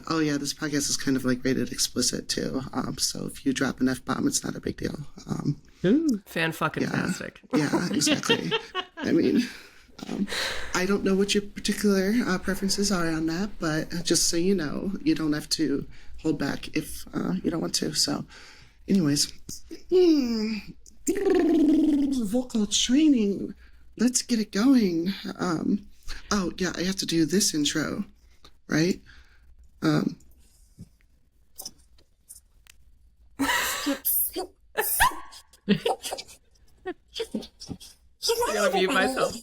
Oh yeah, this podcast is kind of like rated explicit too. So if you drop an F-bomb, it's not a big deal. Ooh, fan-fucking-tastic. Yeah, exactly. I mean, I don't know what your particular preferences are on that, but just so you know, you don't have to hold back if you don't want to. So anyways, vocal training. Let's get it going. Oh yeah, I have to do this intro, right? I'm gonna mute myself.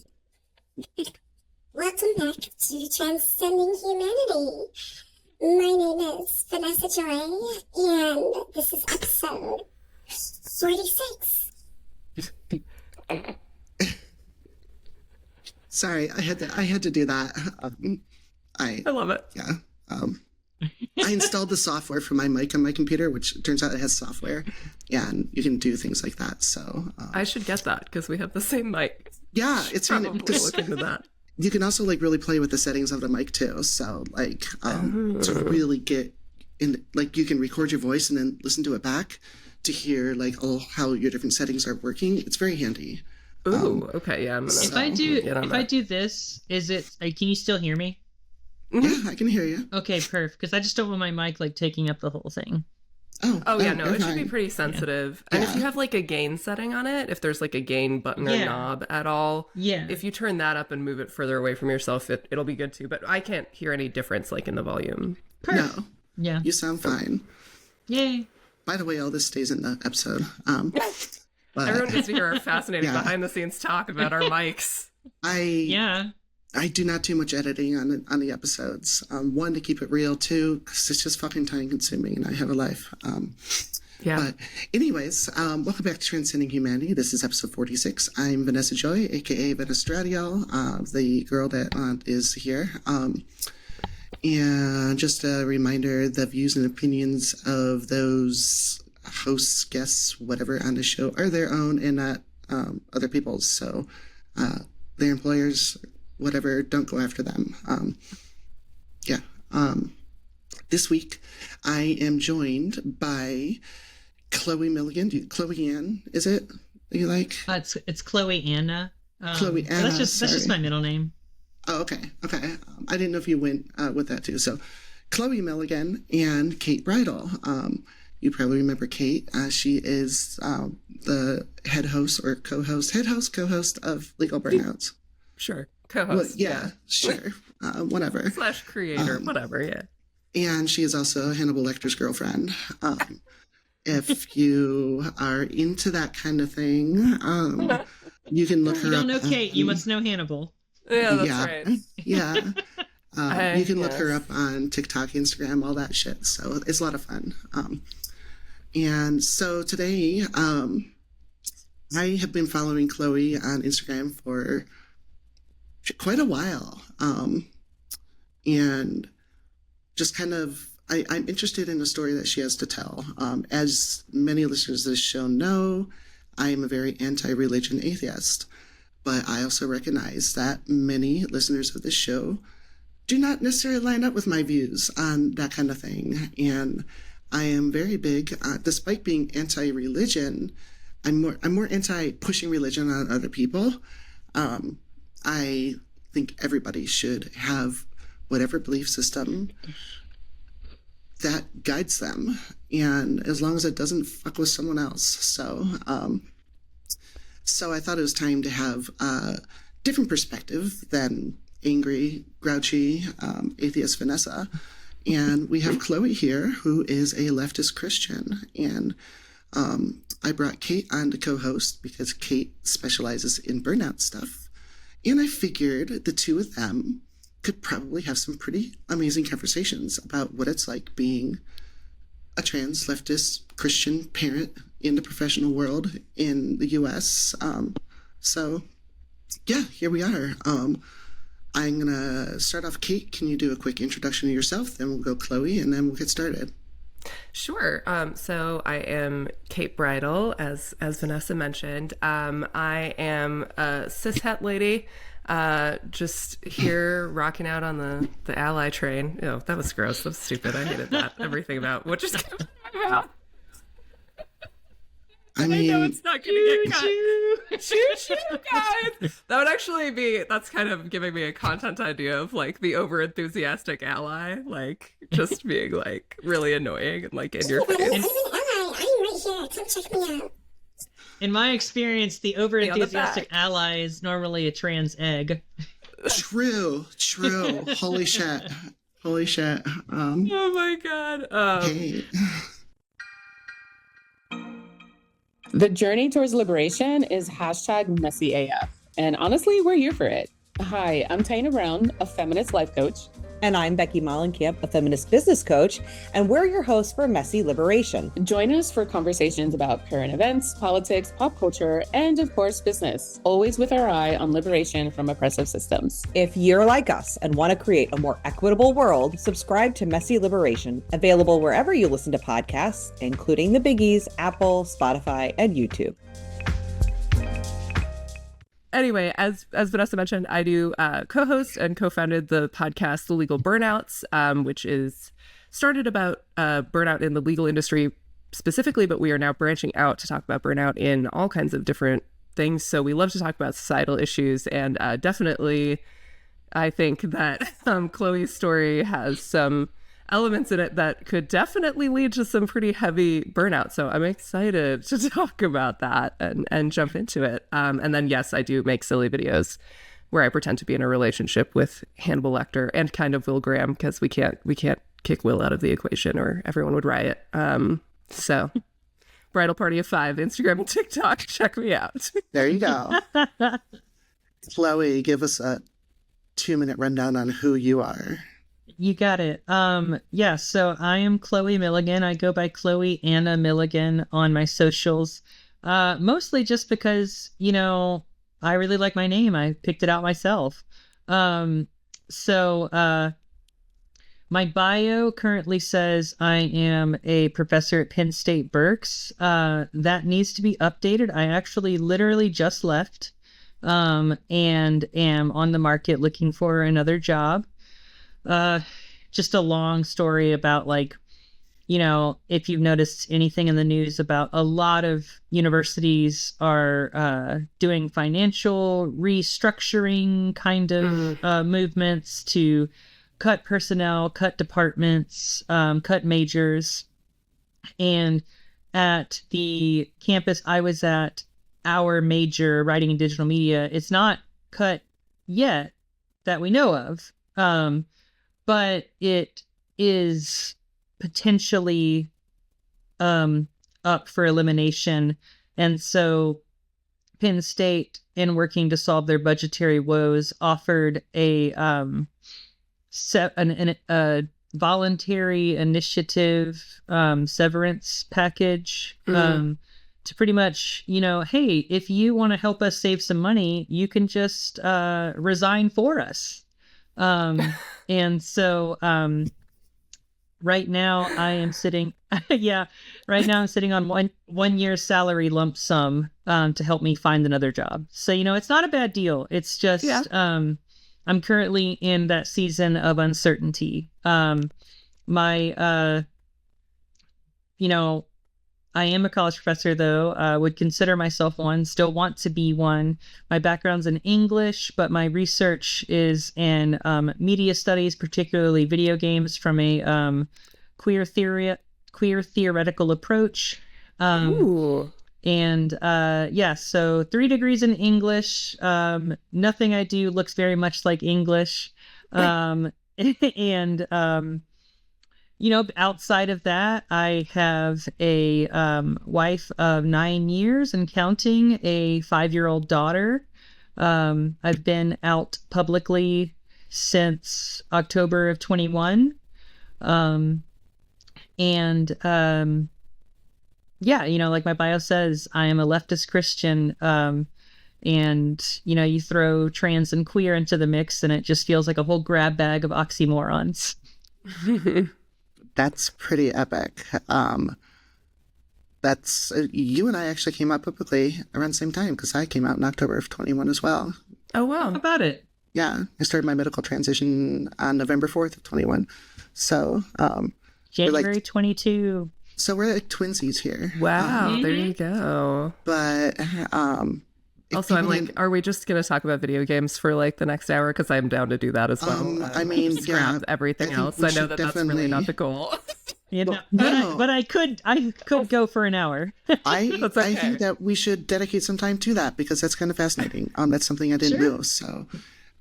Welcome back to Transcending Humanity. My name is Vanessa Joy, and this is episode 46. Sorry, I had to do that. I love it. Yeah. I installed the software for my mic on my computer, which turns out it has software, and you can do things like that. So I should get that because we have the same mic. Yeah, it's probably look into that. You can also like really play with the settings of the mic too. So like to really get in, like you can record your voice and then listen to it back to hear like how your different settings are working. It's very handy. Ooh, okay, yeah. If I do this, is it? Can you still hear me? Yeah, I can hear you. Okay, perfect. Because I just don't want my mic like taking up the whole thing. Oh yeah, no, it should be pretty sensitive. Yeah. And if you have like a gain setting on it, if there's like a gain button or knob at all, if you turn that up and move it further away from yourself, it'll be good too. But I can't hear any difference like in the volume. Perfect. No. Yeah. You sound fine. Yay. By the way, all this stays in the episode. But everyone gets to hear our fascinating behind the scenes talk about our mics. I do not do much editing on the episodes. One, to keep it real. Two, because it's just fucking time consuming and I have a life. But anyways, welcome back to Transcending Humanity. This is episode 46. I'm Vanessa Joy, aka Vanessa Joy, the girl that is here. And just a reminder, the views and opinions of those hosts, guests, whatever on the show are their own and not other people's. So their employers, whatever, don't go after them. This week I am joined by Chloe Milligan. Chloe Ann, is it? You like? It's Chloe Anna. Chloe Anna. That's just my middle name. Oh, okay. I didn't know if you went with that too. So Chloe Milligan and Kate Bridal. You probably remember Kate. She is the head host of Legal Burnouts. Sure. Co-host. Well, sure. Whatever. / creator, whatever, yeah. And she is also Hannibal Lecter's girlfriend. If you are into that kind of thing, you can look her up. You don't know Kate, you must know Hannibal. Yeah, that's right. Yeah. You can look her up on TikTok, Instagram, all that shit. So it's a lot of fun. And so today, I have been following Chloe on Instagram for quite a while. And just kind of, I'm interested in the story that she has to tell. As many listeners of this show know, I am a very anti-religion atheist. But I also recognize that many listeners of this show do not necessarily line up with my views on that kind of thing. And I am very big, despite being anti-religion, I'm more anti-pushing religion on other people. I think everybody should have whatever belief system that guides them, and as long as it doesn't fuck with someone else. So I thought it was time to have a different perspective than angry, grouchy, atheist Vanessa. And we have Chloe here, who is a leftist Christian. And I brought Kate on to co-host because Kate specializes in burnout stuff. And I figured the two of them could probably have some pretty amazing conversations about what it's like being a trans leftist Christian parent in the professional world in the U.S. So, yeah, here we are. I'm going to start off. Kate, can you do a quick introduction of yourself? Then we'll go Chloe, and then we'll get started. Sure. So I am Kate Bridal, as Vanessa mentioned. I am a cishet lady. Just here rocking out on the ally train. Oh, that was gross. That was stupid. I hated that. Everything about what just came out of my mouth. I mean, know it's not going to get cut. Choo-choo, guys. That would actually that's kind of giving me a content idea of like the over-enthusiastic ally, like just being like really annoying and like in your face. I'm an ally. I'm right here. Come check me out. In my experience, the over-enthusiastic ally is normally a trans egg. True. Holy shit. Oh my God. Hey. The journey towards liberation is #MessyAF. And honestly, we're here for it. Hi, I'm Taina Brown, a feminist life coach. And I'm Becky Mollenkamp, a feminist business coach, and we're your hosts for Messy Liberation. Join us for conversations about current events, politics, pop culture, and of course, business, always with our eye on liberation from oppressive systems. If you're like us and want to create a more equitable world, subscribe to Messy Liberation, available wherever you listen to podcasts, including the biggies, Apple, Spotify, and YouTube. Anyway, as Vanessa mentioned, I do co-host and co-founded the podcast The Legal Burnouts, which is started about burnout in the legal industry specifically, but we are now branching out to talk about burnout in all kinds of different things. So we love to talk about societal issues, and definitely I think that Chloe's story has some elements in it that could definitely lead to some pretty heavy burnout. So I'm excited to talk about that and jump into it. And then, yes, I do make silly videos where I pretend to be in a relationship with Hannibal Lecter and kind of Will Graham, because we can't kick Will out of the equation or everyone would riot. So Bridal Party of 5, Instagram and TikTok. Check me out. There you go. Chloe, give us a 2-minute rundown on who you are. You got it. So I am Chloe Milligan. I go by Chloe Anna Milligan on my socials. Mostly just because, I really like my name. I picked it out myself. My bio currently says I am a professor at Penn State Berks. That needs to be updated. I actually literally just left, and am on the market looking for another job. Just a long story about if you've noticed anything in the news about a lot of universities are doing financial restructuring kind of movements to cut personnel, cut departments, cut majors. And at the campus I was at, our major, writing and digital media, it's not cut yet that we know of. But it is potentially up for elimination. And so Penn State, in working to solve their budgetary woes, offered a voluntary initiative severance package to pretty much, hey, if you want to help us save some money, you can just resign for us. And so, right now I am sitting, right now I'm sitting on one year's salary lump sum, to help me find another job. So, it's not a bad deal. It's just, I'm currently in that season of uncertainty. I am a college professor, though. Would consider myself one, still want to be one. My background's in English, but my research is in media studies, particularly video games, from a queer theoretical approach. So 3 degrees in English. Nothing I do looks very much like English. Outside of that, I have a wife of 9 years and counting, a 5-year-old daughter. I've been out publicly since October of 21. Like my bio says, I am a leftist Christian. You throw trans and queer into the mix and it just feels like a whole grab bag of oxymorons. That's pretty epic. That's you and I actually came out publicly around the same time, because I came out in October of 21 as well. Oh, wow. How about it? Yeah, I started my medical transition on November 4th of 21. So, January 22. So we're like twinsies here. Wow, there you go. But also, I'm like, are we just going to talk about video games for like the next hour? Because I'm down to do that as well. I mean, scrap everything else. I know that that's really not the goal. But I could go for an hour. I think that we should dedicate some time to that because that's kind of fascinating. That's something I didn't know. So,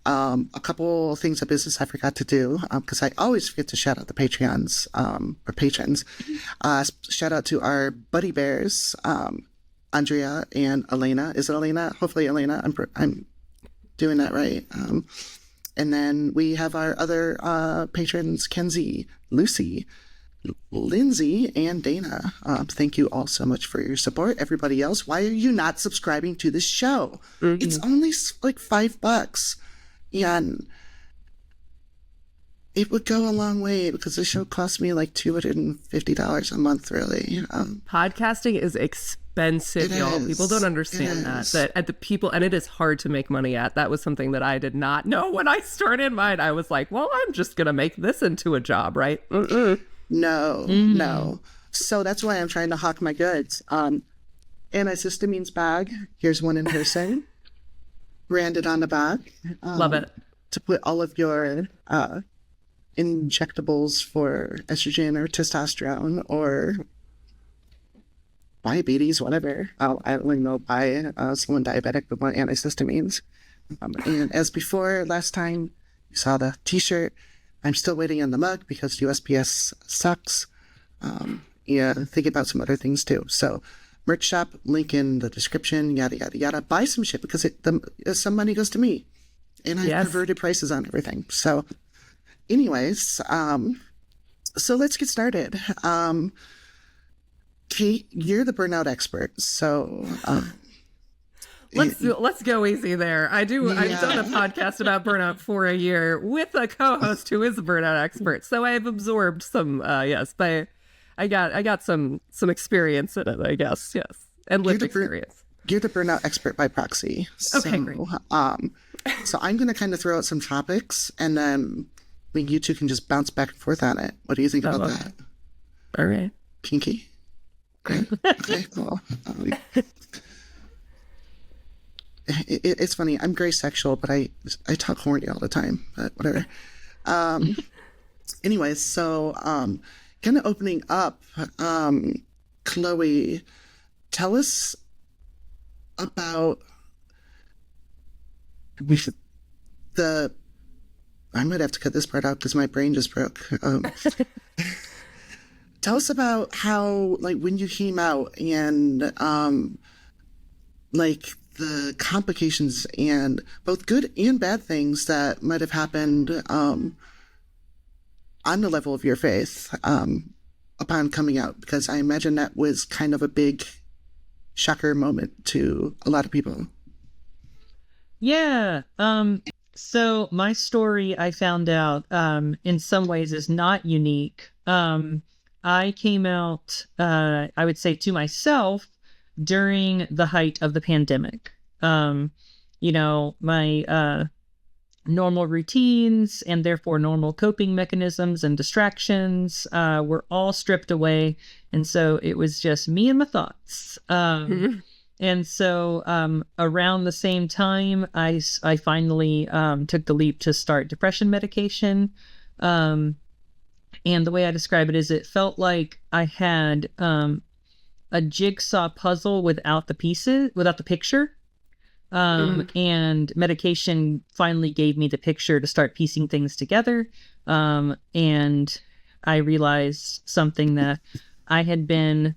a couple things of business I forgot to do because I always forget to shout out the Patreons or patrons. Shout out to our buddy bears, Andrea and Elena. Is it Elena? Hopefully Elena. I'm doing that right. And then we have our other patrons, Kenzie, Lucy, Lindsay, and Dana. Thank you all so much for your support. Everybody else, why are you not subscribing to this show? Mm-hmm. It's only like $5. And it would go a long way because the show cost me like $250 a month, really. Podcasting is expensive, y'all. People don't understand that at the people, and it is hard to make money at. That was something that I did not know when I started mine. I was like, well, I'm just going to make this into a job, right? No. So that's why I'm trying to hawk my goods. Antihistamines bag. Here's one in person. Branded on the back. Love it. To put all of your injectables for estrogen or testosterone or diabetes, whatever. I don't know buy someone diabetic would want antihistamines. And as before, last time you saw the t-shirt, I'm still waiting on the mug because USPS sucks. Think about some other things too. So merch shop, link in the description, yada, yada, yada. Buy some shit because some money goes to me. And I've perverted prices on everything. So anyways, so let's get started. Kate, you're the burnout expert. So let's go easy there. I've done a podcast about burnout for a year with a co-host who is a burnout expert. So I have absorbed some, but I got some experience in it, I guess. Yes. And lived experience. You're the burnout expert by proxy. Okay, great. So I'm going to kind of throw out some topics and then you two can just bounce back and forth on it. What do you think about that? All right. Kinky? Great. Okay, cool. It's funny. I'm gray sexual, but I talk horny all the time. But whatever. Anyways, so kind of opening up. Chloe, tell us about I might have to cut this part out because my brain just broke. Tell us about how, like, when you came out and like the complications and both good and bad things that might have happened on the level of your faith upon coming out, because I imagine that was kind of a big shocker moment to a lot of people. Yeah. So my story, I found out in some ways is not unique. I came out, I would say, to myself during the height of the pandemic. My normal routines and therefore normal coping mechanisms and distractions were all stripped away. And so it was just me and my thoughts. And so around the same time, I finally took the leap to start depression medication. And the way I describe it is it felt like I had a jigsaw puzzle without the picture. And medication finally gave me the picture to start piecing things together. And I realized something that I had been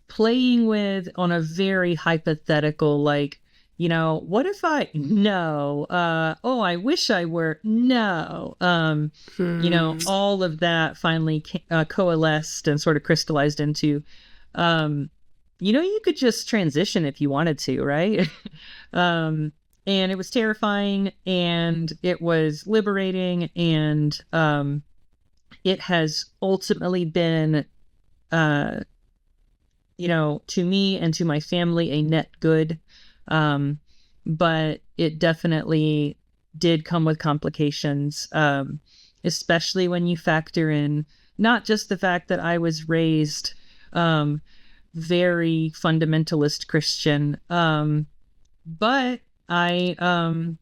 playing with on a very hypothetical, like, what if I, no, I wish I were, no, all of that finally coalesced and sort of crystallized into, you could just transition if you wanted to, right? And it was terrifying and it was liberating, and it has ultimately been, to me and to my family, a net good. but it definitely did come with complications, especially when you factor in not just the fact that I was raised very fundamentalist Christian, but I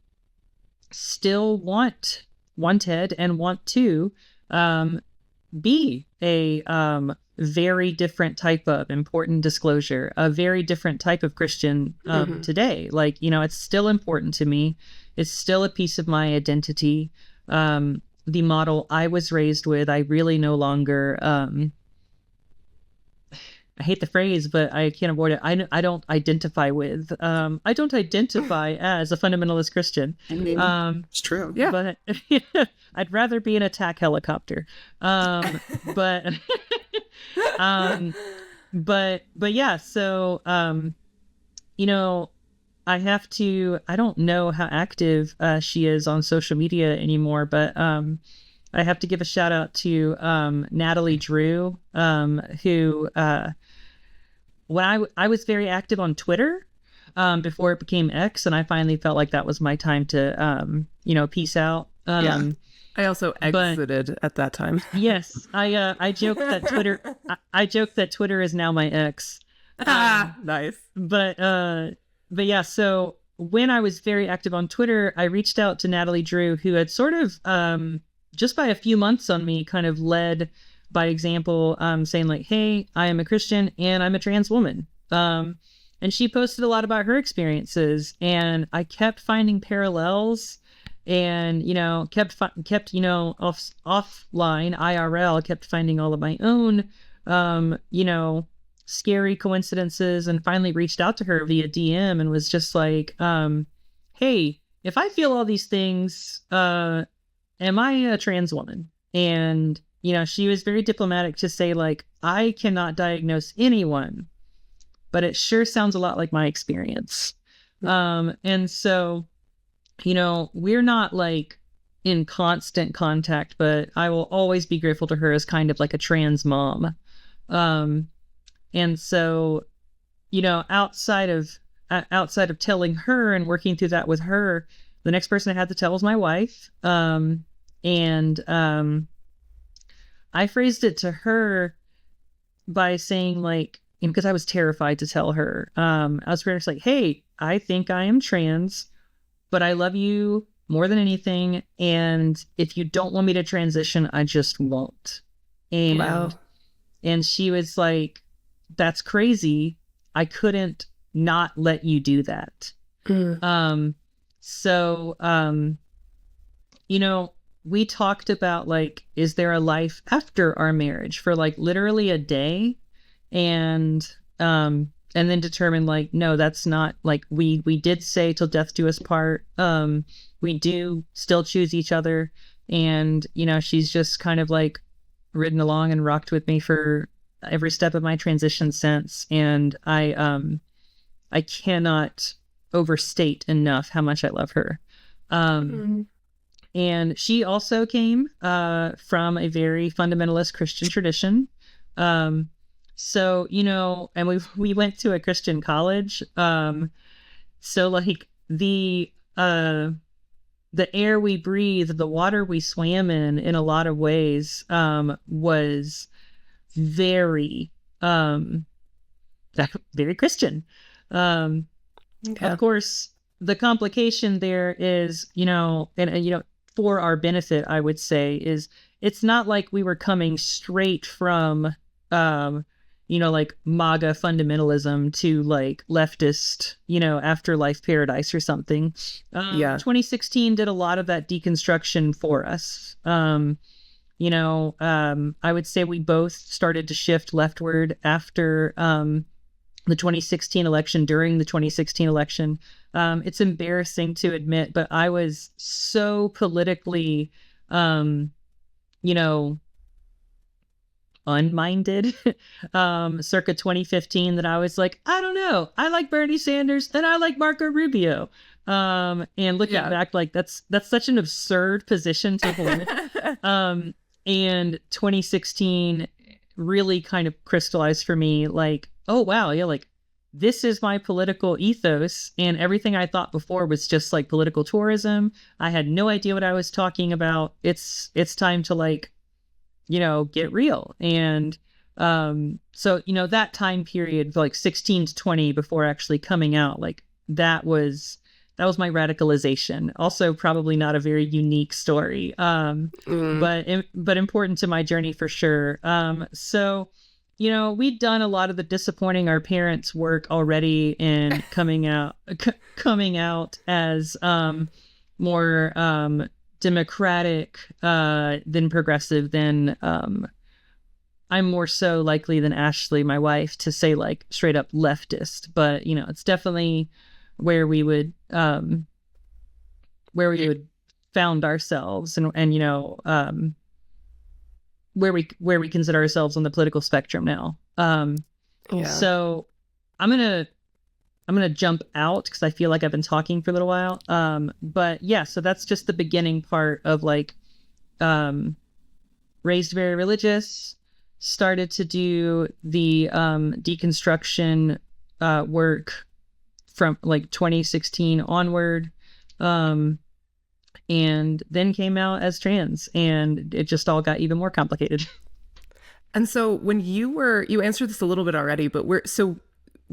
still wanted and want to be a very different type of important disclosure, a very different type of Christian today. Like, you know, it's still important to me. It's still a piece of my identity. The model I was raised with, I really no longer, I hate the phrase, but I can't avoid it. I don't identify with. I don't identify as a fundamentalist Christian. I mean, it's true. Yeah. But I'd rather be an attack helicopter. But yeah. So you know, I don't know how active she is on social media anymore, but I have to give a shout out to Natalie Drew, who when I was very active on Twitter before it became X, and I finally felt like that was my time to peace out. Yeah. I also exited at that time. Yes, I joke that Twitter. I joke that Twitter is now my ex. Nice. But yeah. So when I was very active on Twitter, I reached out to Natalie Drew, who had sort of just by a few months on me, kind of led by example, saying like, "Hey, I am a Christian and I'm a trans woman." And she posted a lot about her experiences, and I kept finding parallels. And, you know, kept offline IRL, kept finding all of my own, scary coincidences, and finally reached out to her via DM and was just like, hey, if I feel all these things, am I a trans woman? And, you know, she was very diplomatic to say like, I cannot diagnose anyone, but it sure sounds a lot like my experience. And so, you know, we're not like in constant contact, but I will always be grateful to her as kind of like a trans mom. And so, you know, outside of telling her and working through that with her, the next person I had to tell was my wife. And I phrased it to her by saying like, because I was terrified to tell her, I was very much like, hey, I think I am trans, but I love you more than anything. And if you don't want me to transition, I just won't. And, wow. And she was like, that's crazy. I couldn't not let you do that. So, you know, we talked about like, is there a life after our marriage for like literally a day? And then determined like, no, that's not like, we did say till death do us part. We do still choose each other. And, you know, she's just kind of like ridden along and rocked with me for every step of my transition since. And I cannot overstate enough how much I love her. And she also came from a very fundamentalist Christian tradition. So, you know, and we went to a Christian college. So like the air we breathe, the water we swam in a lot of ways, was very Christian. Okay. Of course, the complication there is, you know, and you know, for our benefit, I would say, is it's not like we were coming straight from you know, like MAGA fundamentalism to like leftist, you know, afterlife paradise or something. 2016 did a lot of that deconstruction for us. You know, I would say we both started to shift leftward after the 2016 election, during the 2016 election. It's embarrassing to admit, but I was so politically, you know, unminded circa 2015 that I was like, I don't know, I like Bernie Sanders and I like Marco Rubio. And looking back, like that's such an absurd position to hold. And 2016 really kind of crystallized for me like, oh wow, yeah, like this is my political ethos, and everything I thought before was just like political tourism. I had no idea what I was talking about. It's time to like, get real. And so, that time period, like 16 to 20 before actually coming out, like that was my radicalization. Also probably not a very unique story, but important to my journey for sure. So, we'd done a lot of the disappointing our parents work already in coming out as more democratic than progressive. Then I'm more so likely than Ashley, my wife, to say like straight up leftist. But it's definitely where we would found ourselves, and where we consider ourselves on the political spectrum now. So I'm gonna jump out because I feel like I've been talking for a little while. But yeah, so that's just the beginning part of like raised very religious, started to do the deconstruction work from like 2016 onward. And then came out as trans, and it just all got even more complicated. And so when you answered this a little bit already, but were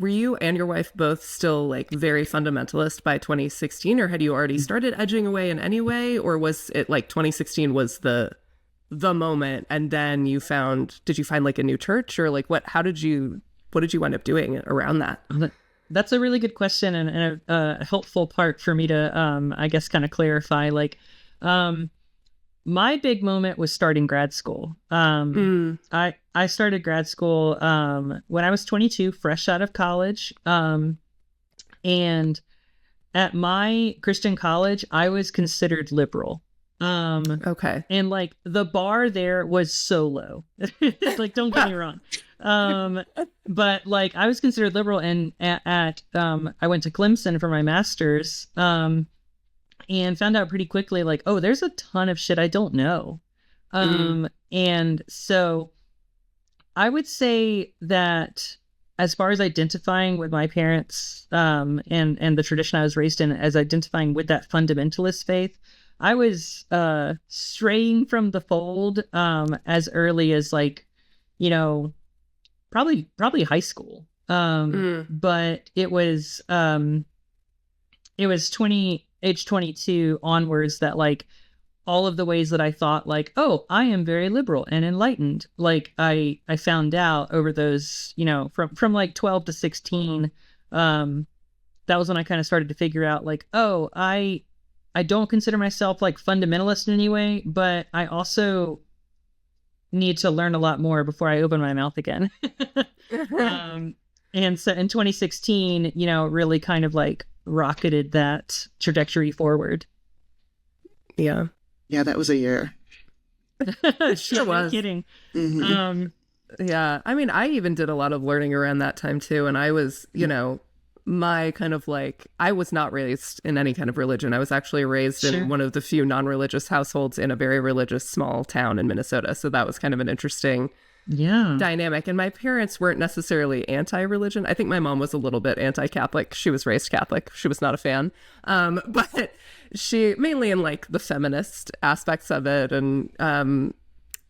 you and your wife both still like very fundamentalist by 2016, or had you already started edging away in any way, or was it like 2016 was the moment, and then did you find like a new church, or like what did you wind up doing around that? That's a really good question, and a helpful part for me to, I guess, kind of clarify. Like, my big moment was starting grad school. I started grad school when I was 22, fresh out of college. And at my Christian college, I was considered liberal. Okay. And like the bar there was so low. Like, don't get me wrong. But like I was considered liberal, and at I went to Clemson for my master's, and found out pretty quickly like, oh, there's a ton of shit I don't know. And so I would say that as far as identifying with my parents, and the tradition I was raised in, as identifying with that fundamentalist faith, I was straying from the fold as early as like, probably high school. But it was age 22 onwards that like all of the ways that I thought like, oh, I am very liberal and enlightened. Like I found out over those, from like 12 to 16, that was when I kind of started to figure out like, oh, I don't consider myself like fundamentalist in any way, but I also need to learn a lot more before I open my mouth again. And so in 2016, really kind of like rocketed that trajectory forward. Yeah. Yeah, that was a year. Sure was. Kidding. Mm-hmm. Yeah. I mean, I even did a lot of learning around that time too. And I was, my kind of like, I was not raised in any kind of religion. I was actually raised in one of the few non-religious households in a very religious small town in Minnesota. So that was kind of an interesting dynamic. And my parents weren't necessarily anti-religion. I think my mom was a little bit anti-Catholic. She was raised Catholic. She was not a fan. But she mainly in like the feminist aspects of it. And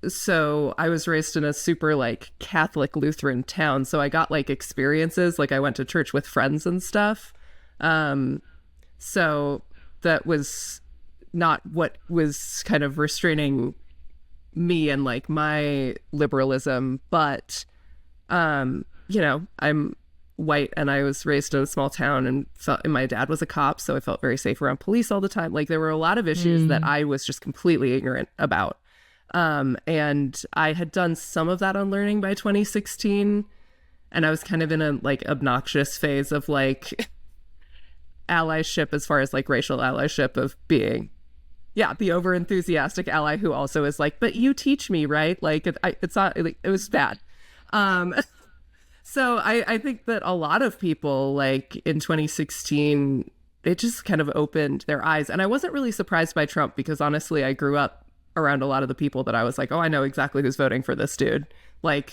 so I was raised in a super like Catholic Lutheran town. So I got like experiences, like I went to church with friends and stuff. So that was not what was kind of restraining me and like my liberalism. But, I'm white and I was raised in a small town and my dad was a cop. So I felt very safe around police all the time. Like there were a lot of issues that I was just completely ignorant about. And I had done some of that unlearning by 2016, and I was kind of in a like obnoxious phase of like allyship as far as like racial allyship of being, the over enthusiastic ally who also is like, but you teach me, right? Like it's not, like, it was bad. So I think that a lot of people like in 2016, it just kind of opened their eyes. And I wasn't really surprised by Trump because honestly, I grew up around a lot of the people that I was like, oh, I know exactly who's voting for this dude. Like,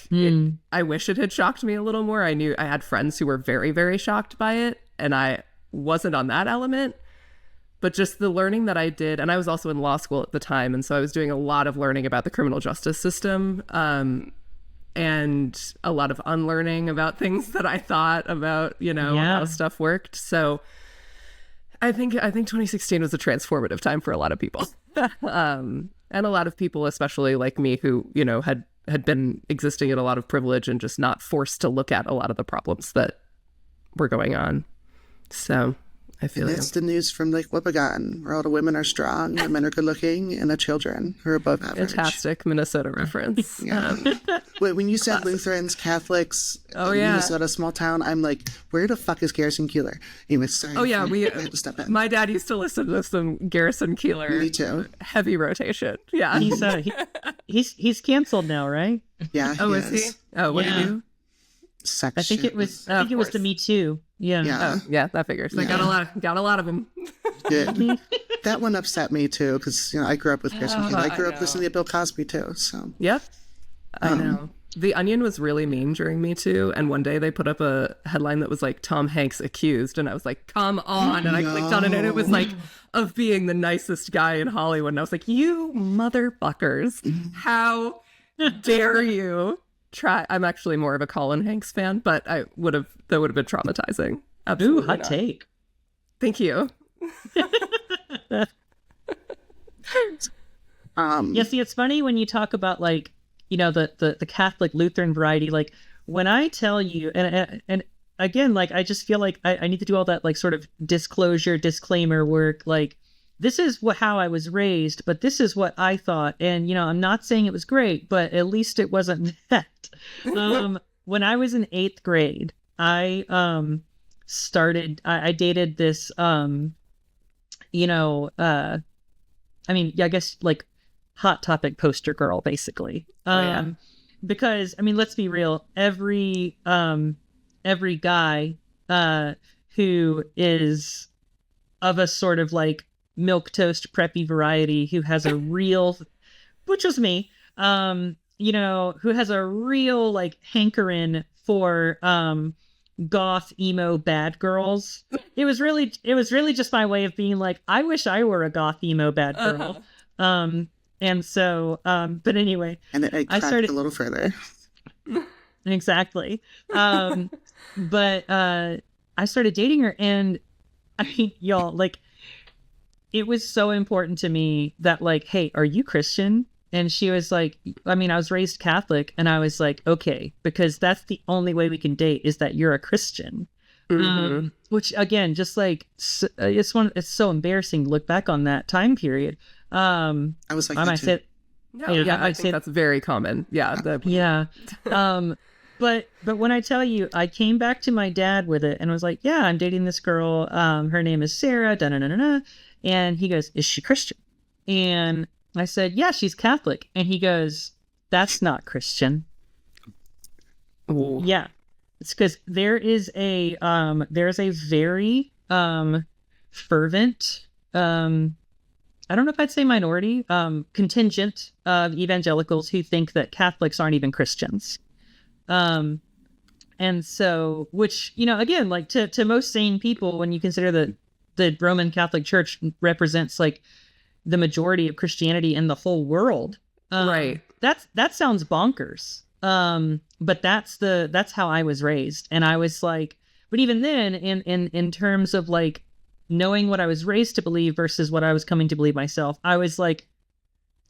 I wish it had shocked me a little more. I knew I had friends who were very, very shocked by it, and I wasn't on that element. But just the learning that I did, and I was also in law school at the time, and so I was doing a lot of learning about the criminal justice system, and a lot of unlearning about things that I thought about, how stuff worked. So I think 2016 was a transformative time for a lot of people. And a lot of people, especially like me, who, had been existing in a lot of privilege and just not forced to look at a lot of the problems that were going on. So I feel it's the news from Lake Wobegon, where all the women are strong, the men are good looking, and the children who are above average. Fantastic Minnesota reference. Yeah. When you said Lutherans, Catholics, Minnesota, small town, I'm like, where the fuck is Garrison Keillor? Anyway, sorry. Oh yeah, I had to step in. My dad used to listen to some Garrison Keillor. Me too. Heavy rotation. Yeah. He's canceled now, right? Yeah. Oh, is he? Oh, what do you do? Sex I think shit. it was the Me Too. Yeah. Oh, yeah, that figures. I got a lot of them. Good. That one upset me too, because I grew up with Garrison Keillor. I grew up listening to Bill Cosby too. So. Yep. I know. The Onion was really mean during Me Too, and one day they put up a headline that was like Tom Hanks accused, and I was like, come on, and I clicked on it, and it was like of being the nicest guy in Hollywood, and I was like, you motherfuckers, how dare you try? I'm actually more of a Colin Hanks fan, but that would have been traumatizing. Absolutely. Ooh, hot take. Thank you. See, it's funny when you talk about like, the Catholic Lutheran variety. Like when I tell you, and again, like I just feel like I need to do all that like sort of disclaimer work. Like this is how I was raised, but this is what I thought. And I'm not saying it was great, but at least it wasn't that. When I was in 8th grade, I dated this I guess like Hot Topic poster girl, basically. Because let's be real, every guy who is of a sort of like milquetoast preppy variety, who has a real, which was me, who has a real like hankering for goth emo bad girls. It was really just my way of being like, I wish I were a goth emo bad girl. And so, but anyway, and I started a little further. Exactly. But I started dating her, and I mean, y'all, like, it was so important to me that like, hey, are you Christian? And she was like, I was raised Catholic, and I was like, okay, because that's the only way we can date is that you're a Christian. Mm-hmm. Which again, just like it's so embarrassing to look back on that time period. I was like, I think that's very common. Yeah. But when I tell you, I came back to my dad with it and was like, yeah, I'm dating this girl. Her name is Sarah. Da-na-na-na-na. And he goes, is she Christian? And I said, yeah, she's Catholic. And he goes, that's not Christian. Ooh. Yeah. It's because there's a very fervent, I don't know if I'd say minority, contingent of evangelicals who think that Catholics aren't even Christians. And so, which, again, like to most sane people, when you consider that the Roman Catholic Church represents like the majority of Christianity in the whole world, right? That sounds bonkers. But that's how I was raised. And I was like, but even then in terms of like knowing what I was raised to believe versus what I was coming to believe myself, I was like,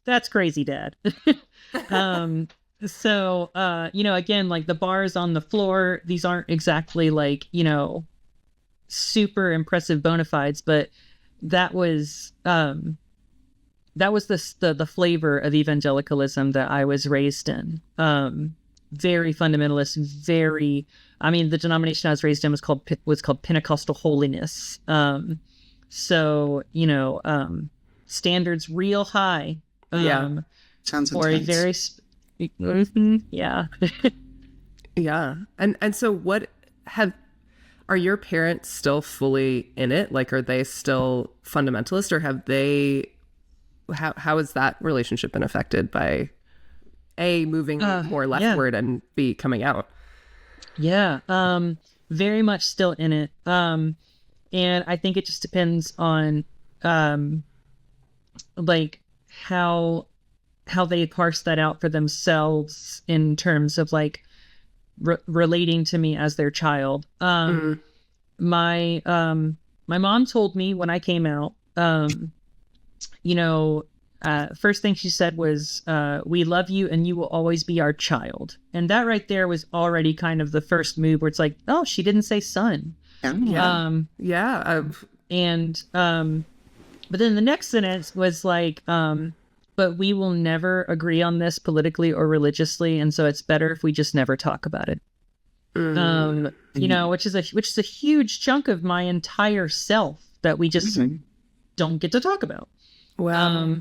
that's crazy, Dad. So, again, like the bars on the floor, these aren't exactly like, super impressive bona fides, but that was the flavor of evangelicalism that I was raised in. Very fundamentalist, the denomination I was raised in was called Pentecostal Holiness. Standards real high. Sounds for intense. A very, yeah. Yeah. And so are your parents still fully in it? Like, are they still fundamentalist, or have they how has that relationship been affected by A, moving more leftward, and B, coming out? Yeah, very much still in it. And I think it just depends on like how they parse that out for themselves in terms of like relating to me as their child. My mom told me when I came out, first thing she said was, we love you and you will always be our child. And that right there was already kind of the first move where it's like, oh, she didn't say son. But then the next sentence was like, but we will never agree on this politically or religiously, and so it's better if we just never talk about it. Which is a huge chunk of my entire self that we just don't get to talk about. Wow.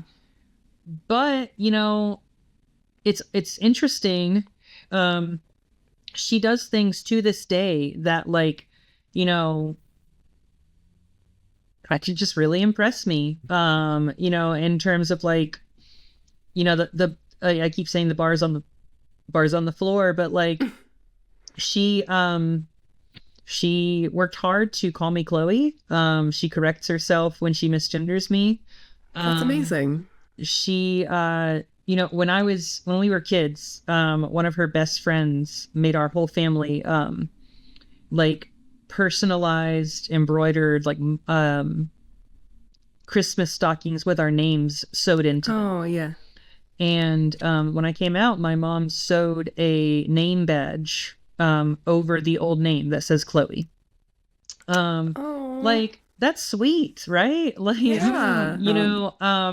But it's interesting. She does things to this day that actually just really impress me. In terms of I keep saying the bars on the floor, but she worked hard to call me Chloe. She corrects herself when she misgenders me. That's amazing. She when we were kids, one of her best friends made our whole family personalized, embroidered Christmas stockings with our names sewed into them. Oh yeah. And when I came out, my mom sewed a name badge over the old name that says Chloe. That's sweet, right? Yeah.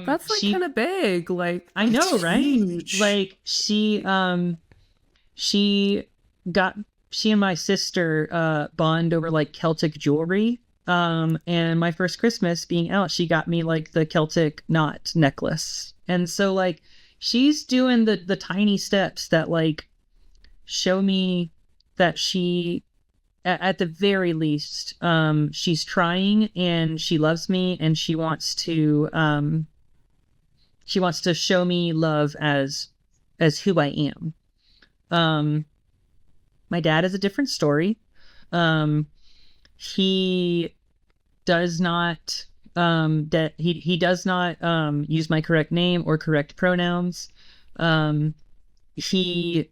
That's kind of big. I know, right? Huge. She and my sister bond over Celtic jewelry. And my first Christmas being out, she got me the Celtic knot necklace. And so she's doing the tiny steps that show me that she, at the very least, she's trying and she loves me and she wants to show me love as who I am. My dad is a different story. He does not he does not use my correct name or correct pronouns. He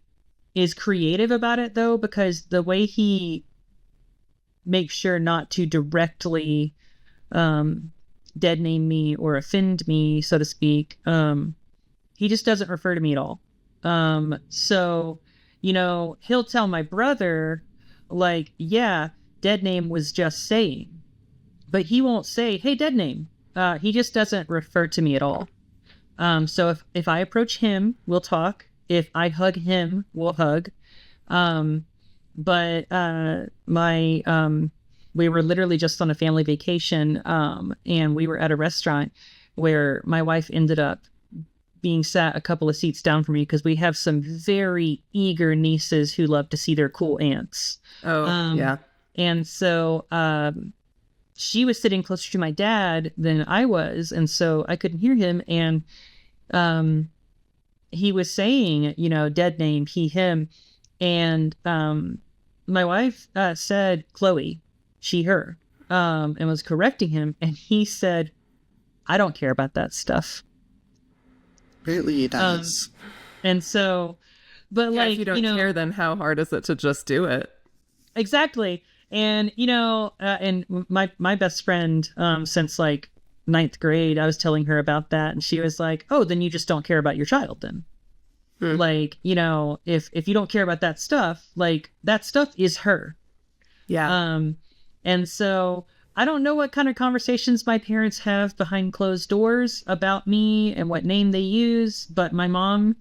is creative about it though, because the way he makes sure not to directly dead name me or offend me, so to speak, he just doesn't refer to me at all. So he'll tell my brother yeah, dead name was just saying, but he won't say, hey, dead name. He just doesn't refer to me at all. So if I approach him, we'll talk. If I hug him, we'll hug. But we were literally just on a family vacation, and we were at a restaurant where my wife ended up being sat a couple of seats down from me because we have some very eager nieces who love to see their cool aunts. Oh, yeah. And so she was sitting closer to my dad than I was, and so I couldn't hear him. And he was saying, dead name, he, him. And my wife said Chloe, she, her, and was correcting him. And he said, I don't care about that stuff. Apparently he does. And so, but if you don't care, then how hard is it to just do it? Exactly. And, and my best friend, since ninth grade, I was telling her about that, and she was like, oh, then you just don't care about your child then. If you don't care about that stuff, that stuff is her. Yeah. And so I don't know what kind of conversations my parents have behind closed doors about me and what name they use, but my mom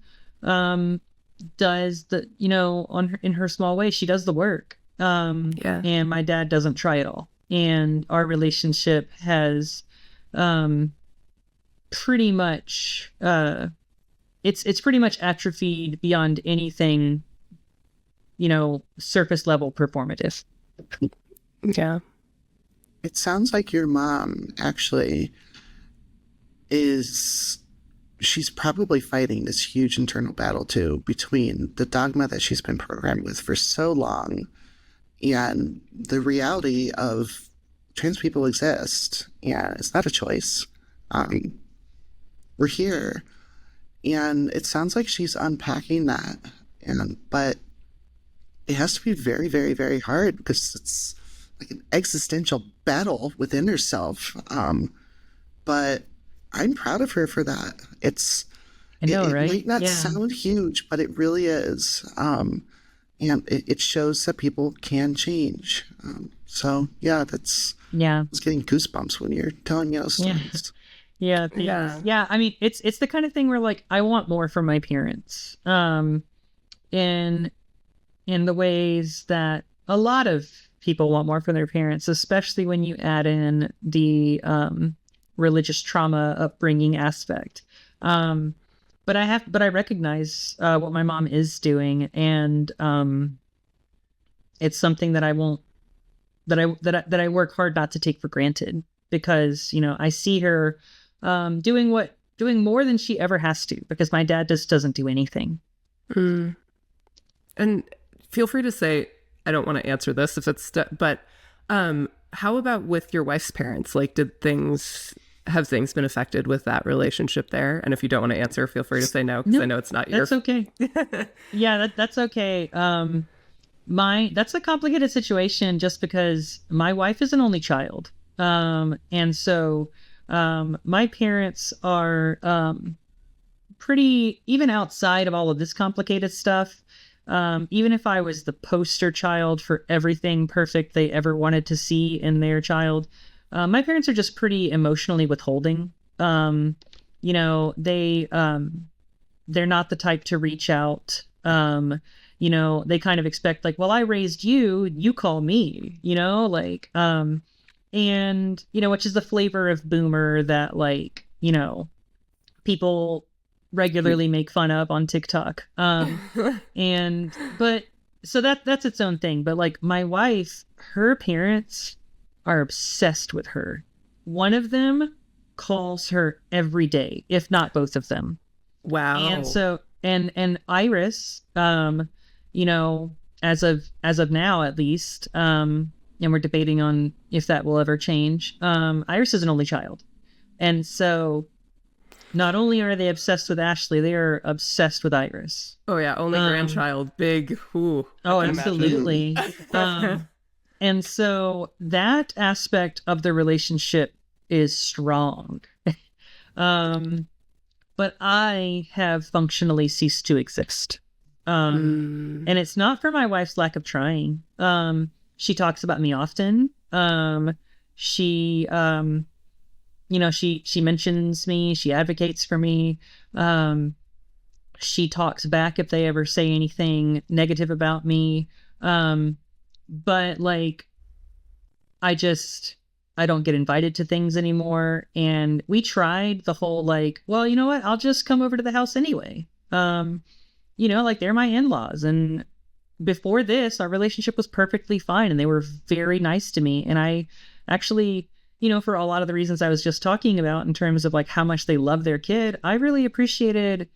does in her small way, she does the work. And my dad doesn't try at all. And our relationship has pretty much it's pretty much atrophied beyond anything, surface level performative. Yeah. It sounds like your mom actually is she's probably fighting this huge internal battle too, between the dogma that she's been programmed with for so long and the reality of trans people exist. And it's not a choice. We're here. And it sounds like she's unpacking that. But it has to be very, very, very hard because it's like an existential battle within herself. But I'm proud of her for that. I know, right? It might not sound huge, but it really is. And it shows that people can change. So yeah, I was getting goosebumps when you're telling me those stories. Yeah. I mean, it's the kind of thing where like I want more from my parents. In the ways that a lot of people want more from their parents, especially when you add in the religious trauma upbringing aspect. But I recognize what my mom is doing, and it's something that I work hard not to take for granted, because I see her doing more than she ever has to, because my dad just doesn't do anything. And feel free to say, I don't want to answer this if it's, but how about with your wife's parents? Like, have things been affected with that relationship there? And if you don't want to answer, feel free to say no, because I know it's not your... That's okay. Yeah, that's okay. That's a complicated situation just because my wife is an only child. And so my parents are pretty, even outside of all of this complicated stuff, even if I was the poster child for everything perfect they ever wanted to see in their child, my parents are just pretty emotionally withholding. They're not the type to reach out. They kind of expect like, well, I raised you, you call me, and, which is the flavor of boomer that like, people regularly make fun of on TikTok. So that's its own thing. But like my wife, her parents are obsessed with her. One of them calls her every day, if not both of them. Wow. And so, and Iris, as of now, at least, and we're debating on if that will ever change. Iris is an only child. And so not only are they obsessed with Ashley, they are obsessed with Iris. Oh yeah. Only grandchild. Big. Ooh. Oh, absolutely. And so that aspect of the relationship is strong. But I have functionally ceased to exist. And it's not for my wife's lack of trying. She talks about me often. She mentions me. She advocates for me. She talks back if they ever say anything negative about me. But like, I don't get invited to things anymore. And we tried the whole like, well, you know what? I'll just come over to the house anyway. Like they're my in-laws. And before this, our relationship was perfectly fine. And they were very nice to me. And I actually, for a lot of the reasons I was just talking about in terms of like how much they love their kid, I really appreciated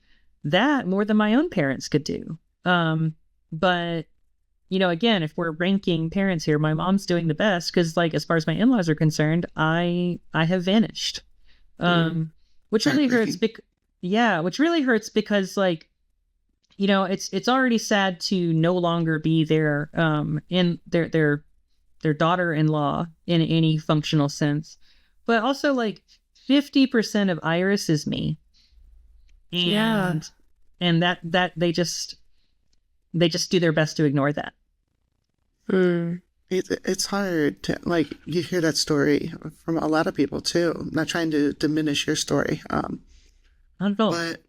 that more than my own parents could do. But again, if we're ranking parents here, my mom's doing the best because, like, as far as my in-laws are concerned, I have vanished, which really hurts. Which really hurts because, like, it's already sad to no longer be their daughter-in-law in any functional sense, but also like 50% of Iris is me, and that they just do their best to ignore that. It's hard to, like, you hear that story from a lot of people too. I'm not trying to diminish your story. Not at all. But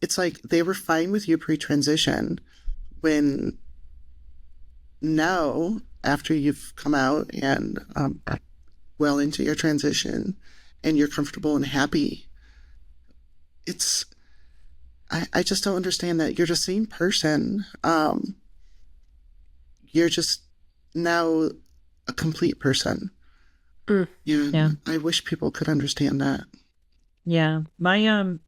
it's like they were fine with you pre-transition when now, after you've come out and well into your transition and you're comfortable and happy, I just don't understand that you're the same person. You're just now a complete person. Yeah. I wish people could understand that. Yeah. My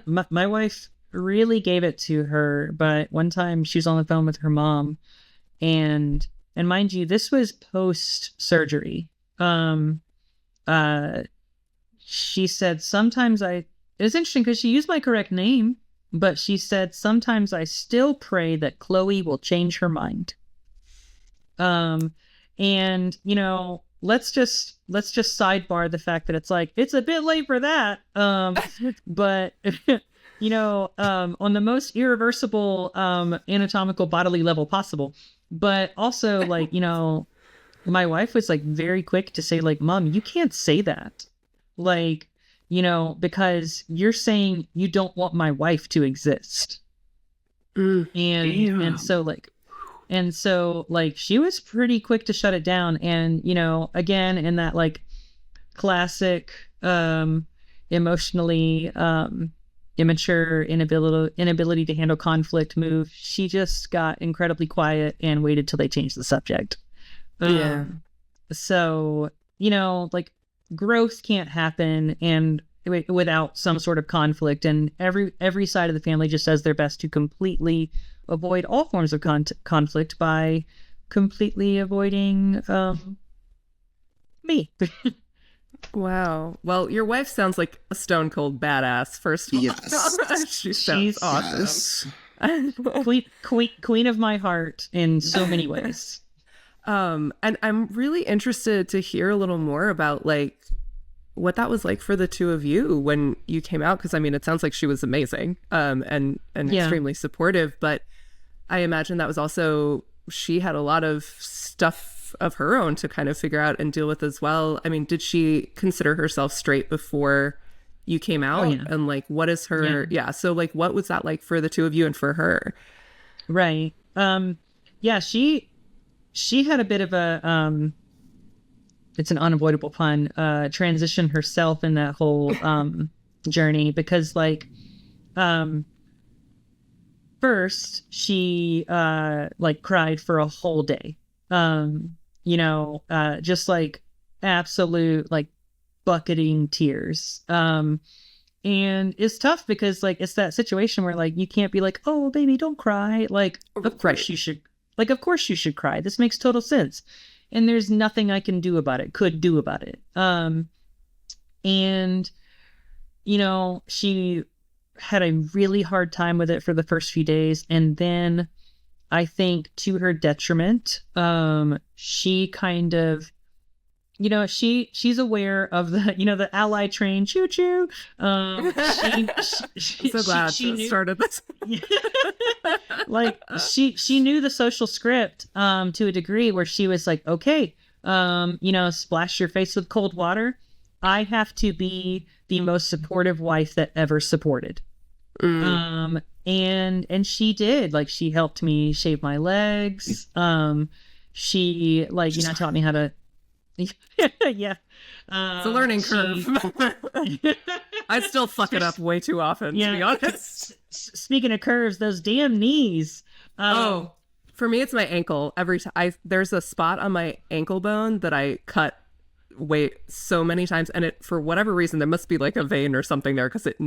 my wife really gave it to her, but one time she was on the phone with her mom, and mind you, this was post surgery. She said, sometimes it was interesting because she used my correct name, but she said, sometimes I still pray that Chloe will change her mind. And, you know, let's just sidebar the fact that it's like, it's a bit late for that. But, you know, on the most irreversible, anatomical bodily level possible. But also, like, you know, my wife was like very quick to say, like, Mom, you can't say that. Like, you know, because you're saying you don't want my wife to exist. And so like she was pretty quick to shut it down. And, you know, again, in that like classic emotionally immature inability to handle conflict move, she just got incredibly quiet and waited till they changed the subject. So, you know, like growth can't happen and without some sort of conflict, and every side of the family just does their best to completely avoid all forms of conflict by completely avoiding me. Wow. Well, your wife sounds like a stone cold badass, first of all. Yes. She's awesome. Yes. Queen of my heart in so many ways. And I'm really interested to hear a little more about like what that was like for the two of you when you came out, because I mean it sounds like she was amazing and extremely supportive, but I imagine that was also, she had a lot of stuff of her own to kind of figure out and deal with as well. I mean, did she consider herself straight before you came out? And like what is her so like what was that like for the two of you and for her? Right. She had a bit of a it's an unavoidable pun, transition herself in that whole journey, because like first she like cried for a whole day, you know, just like absolute like bucketing tears, and it's tough because like it's that situation where like you can't be like, oh baby, don't cry, like of course you should, like of course you should cry, this makes total sense. And there's nothing I could do about it. And, you know, she had a really hard time with it for the first few days. And then I think to her detriment, she kind of, you know, she's aware of the, you know, the ally train, choo choo. I'm so glad she started this. Like she knew the social script to a degree where she was like, okay, you know, splash your face with cold water. I have to be the most supportive wife that ever supported. And she did. Like she helped me shave my legs. She like, you know, taught me how to it's a learning curve. I still fuck it up way too often, to be honest. Speaking of curves, those damn knees. For me, it's my ankle. Every time there's a spot on my ankle bone that I cut so many times, and it, for whatever reason, there must be like a vein or something there, because it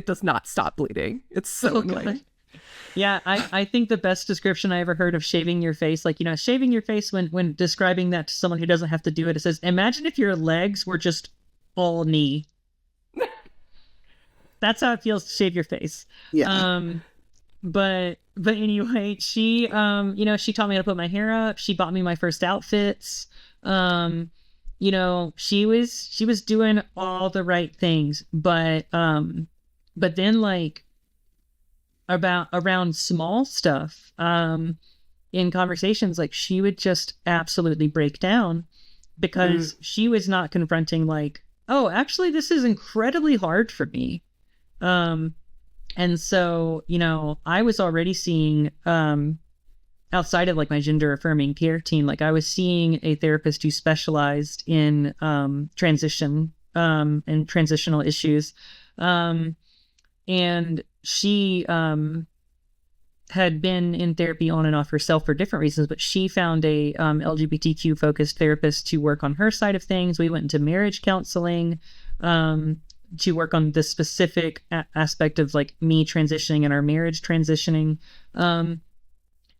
does not stop bleeding. It's so annoying. God. Yeah, I think the best description I ever heard of shaving your face, like, you know, shaving your face when describing that to someone who doesn't have to do it, it says, imagine if your legs were just all knee. That's how it feels to shave your face. Yeah. But anyway, she, you know, she taught me how to put my hair up. She bought me my first outfits. You know, she was doing all the right things, but then like, around small stuff in conversations, like she would just absolutely break down because she was not confronting like, oh, actually this is incredibly hard for me. And so, you know, I was already seeing outside of like my gender affirming care team, like I was seeing a therapist who specialized in transition and transitional issues, and she had been in therapy on and off herself for different reasons, but she found a LGBTQ focused therapist to work on her side of things. We went into marriage counseling to work on the specific aspect of like me transitioning and our marriage transitioning. And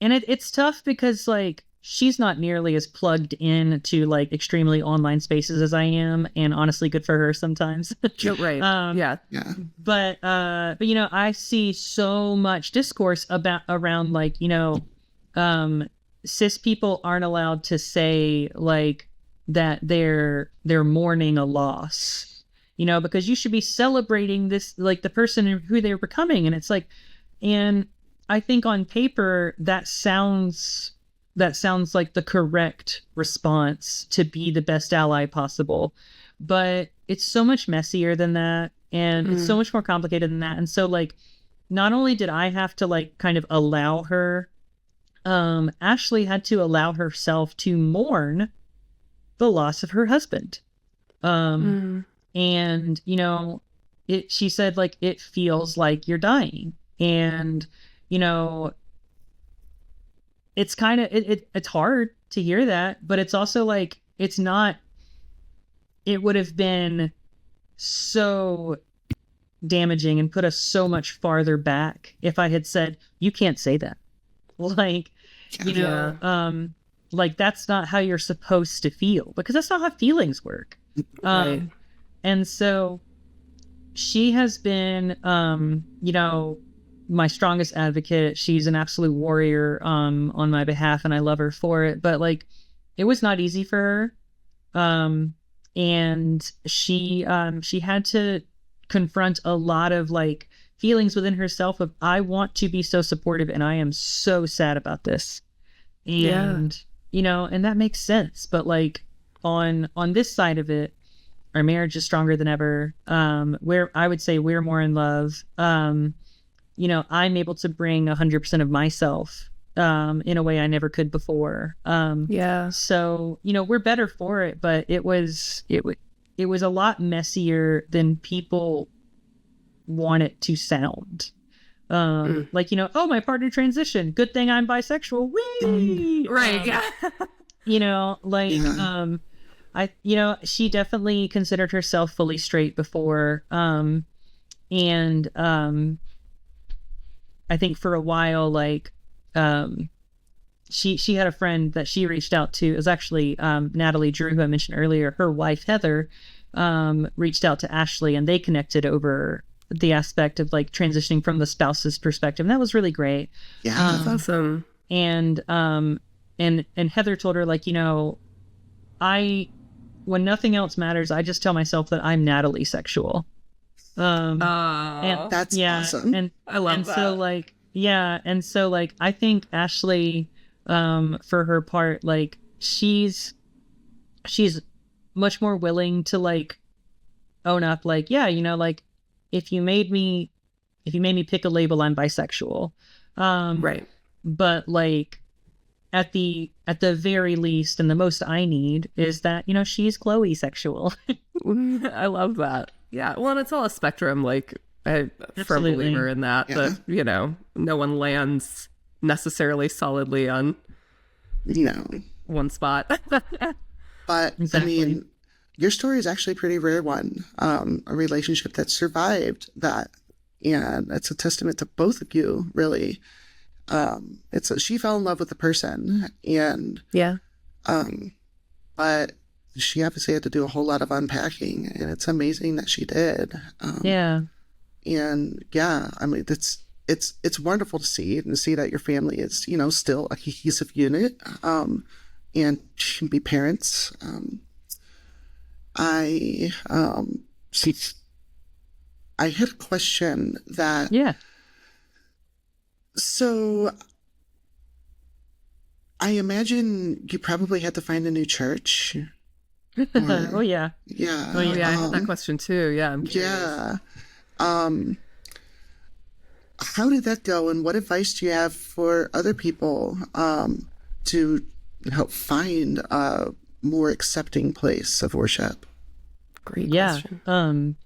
it's tough because like she's not nearly as plugged in to like extremely online spaces as I am, and honestly, good for her sometimes. Right. Yeah. But you know, I see so much discourse around like, you know, cis people aren't allowed to say like that they're mourning a loss, you know, because you should be celebrating this, like the person who they're becoming. And it's like, and I think on paper that sounds like the correct response to be the best ally possible, but it's so much messier than that, and it's so much more complicated than that. And so like, not only did I have to like kind of allow her, Ashley had to allow herself to mourn the loss of her husband. And you know, she said like, it feels like you're dying. And, you know, it's kind of, it's hard to hear that, but it's also like, it would have been so damaging and put us so much farther back if I had said, you can't say that. Like, you know, like that's not how you're supposed to feel, because that's not how feelings work. Right. And so she has been, you know, my strongest advocate. She's an absolute warrior on my behalf, and I love her for it. But like, it was not easy for her. And she had to confront a lot of like feelings within herself of, I want to be so supportive and I am so sad about this. And, you know, and that makes sense. But like on this side of it, our marriage is stronger than ever. I would say we're more in love. You know, I'm able to bring 100% of myself in a way I never could before. So, you know, we're better for it, but it was a lot messier than people want it to sound. Like, you know, oh, my partner transitioned. Good thing I'm bisexual. Whee! Right. Yeah. You know, like, you know, she definitely considered herself fully straight before. And I think for a while, like, she had a friend that she reached out to. It was actually Natalie Drew, who I mentioned earlier. Her wife, Heather, reached out to Ashley, and they connected over the aspect of like transitioning from the spouse's perspective. And that was really great. Yeah. That's awesome. And Heather told her, like, you know, when nothing else matters, I just tell myself that I'm Natalie sexual. And that's awesome. And I love that. So like, and so like, I think Ashley, for her part, like she's much more willing to like own up, like, yeah, you know, like if you made me pick a label, I'm bisexual. Right. But like at the very least, and the most I need is that, you know, she's Chloe sexual. I love that. Yeah. Well, and it's all a spectrum. Like, I'm a firm believer in that, that, you know, no one lands necessarily solidly on, you know, one spot. But exactly. I mean, your story is actually a pretty rare one. A relationship that survived that. And it's a testament to both of you, really. She fell in love with the person, and but she obviously had to do a whole lot of unpacking, and it's amazing that she did. And I mean, it's wonderful to see that your family is, you know, still a cohesive unit, and can be parents. I had a question that. So I imagine you probably had to find a new church. Yeah. Oh yeah, I had that question too. Yeah, I'm curious. How did that go, and what advice do you have for other people to help find a more accepting place of worship? Great question.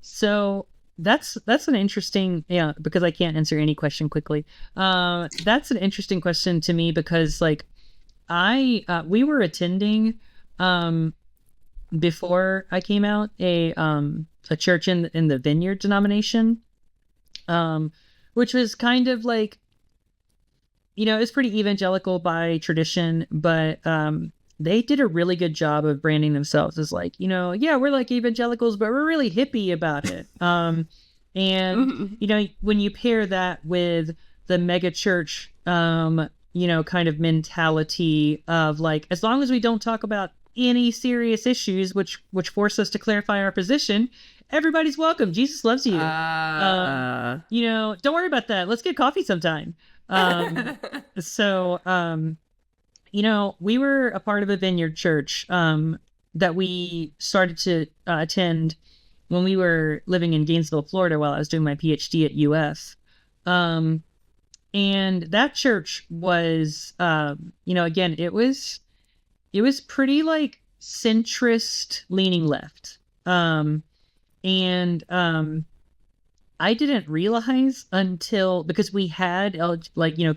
So that's an interesting, because I can't answer any question quickly. That's an interesting question to me, because like we were attending before I came out, a church in the Vineyard denomination, which was kind of like, it's pretty evangelical by tradition, but they did a really good job of branding themselves as like, yeah, we're like evangelicals, but we're really hippie about it. And when you pair that with the mega church, kind of mentality of like, as long as we don't talk about any serious issues, which force us to clarify our position, everybody's welcome. Jesus loves you. Don't worry about that. Let's get coffee sometime. We were a part of a Vineyard church that we started to attend when we were living in Gainesville, Florida, while I was doing my PhD at UF. And that church was, again, it was pretty like centrist leaning left. I didn't realize until, because we had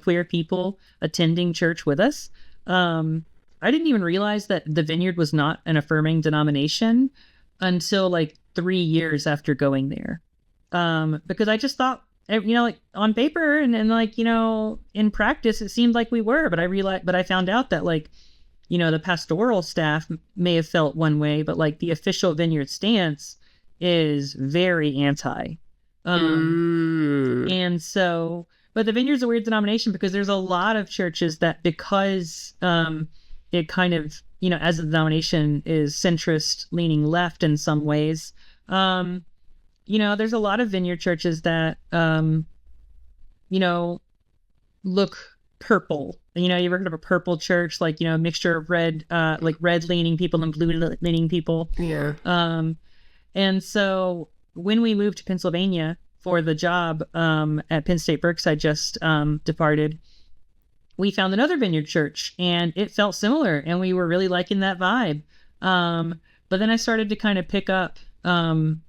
queer people attending church with us. I didn't even realize that the Vineyard was not an affirming denomination until like 3 years after going there. Because I just thought, on paper and in practice, it seemed like we were, but I found out that the pastoral staff may have felt one way, but like the official Vineyard stance is very anti. And so, but the Vineyard's a weird denomination because there's a lot of churches that, because it kind of, as a denomination is centrist leaning left in some ways, there's a lot of Vineyard churches that, look purple. You ever heard of a purple church? A mixture of red, red leaning people and blue leaning people. Yeah. And so when we moved to Pennsylvania for the job at Penn State Berks, I just departed, we found another Vineyard church and it felt similar and we were really liking that vibe. But then I started to kind of pick up on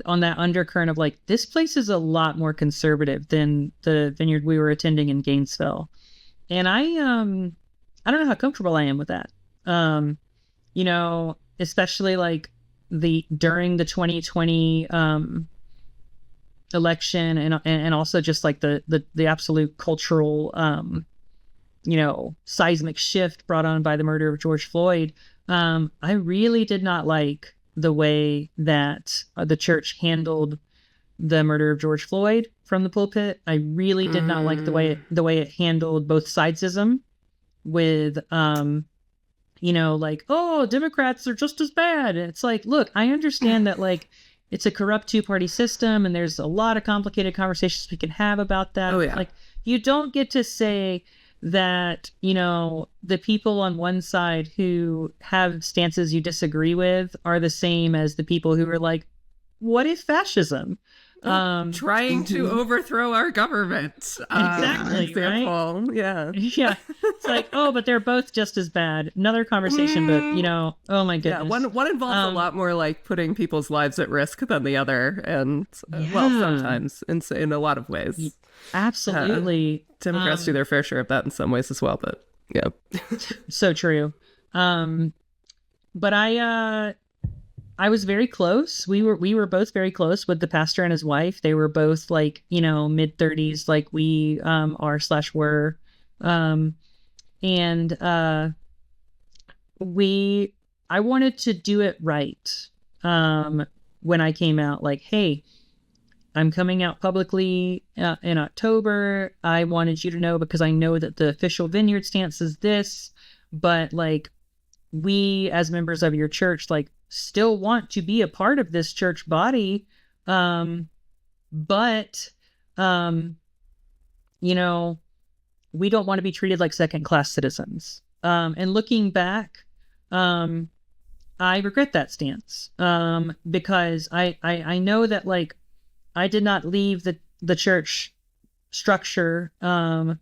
that undercurrent of like, this place is a lot more conservative than the Vineyard we were attending in Gainesville. And I don't know how comfortable I am with that. Especially like during the 2020 election and also just like the absolute cultural seismic shift brought on by the murder of George Floyd. I really did not like the way that the church handled the murder of George Floyd from the pulpit. I really did not like the way it handled both sidesism with Democrats are just as bad. And it's like, look, I understand that it's a corrupt two-party system and there's a lot of complicated conversations we can have about that. Oh, yeah. You don't get to say that, the people on one side who have stances you disagree with are the same as the people who are like, what if fascism? Trying to overthrow our government. Exactly. Example. Right? Yeah. Yeah. It's like, but they're both just as bad. Another conversation, but oh my goodness. Yeah. One involves a lot more like putting people's lives at risk than the other. And sometimes in a lot of ways. Absolutely. Democrats do their fair share of that in some ways as well, but yeah. So true. But I was very close. We were both very close with the pastor and his wife. They were both mid-30s, like we are/were. I wanted to do it right when I came out. Like, hey, I'm coming out publicly in October. I wanted you to know because I know that the official Vineyard stance is this, but we as members of your church still want to be a part of this church body. But we don't want to be treated like second-class citizens. And looking back, I regret that stance. Because I know that I did not leave the church structure of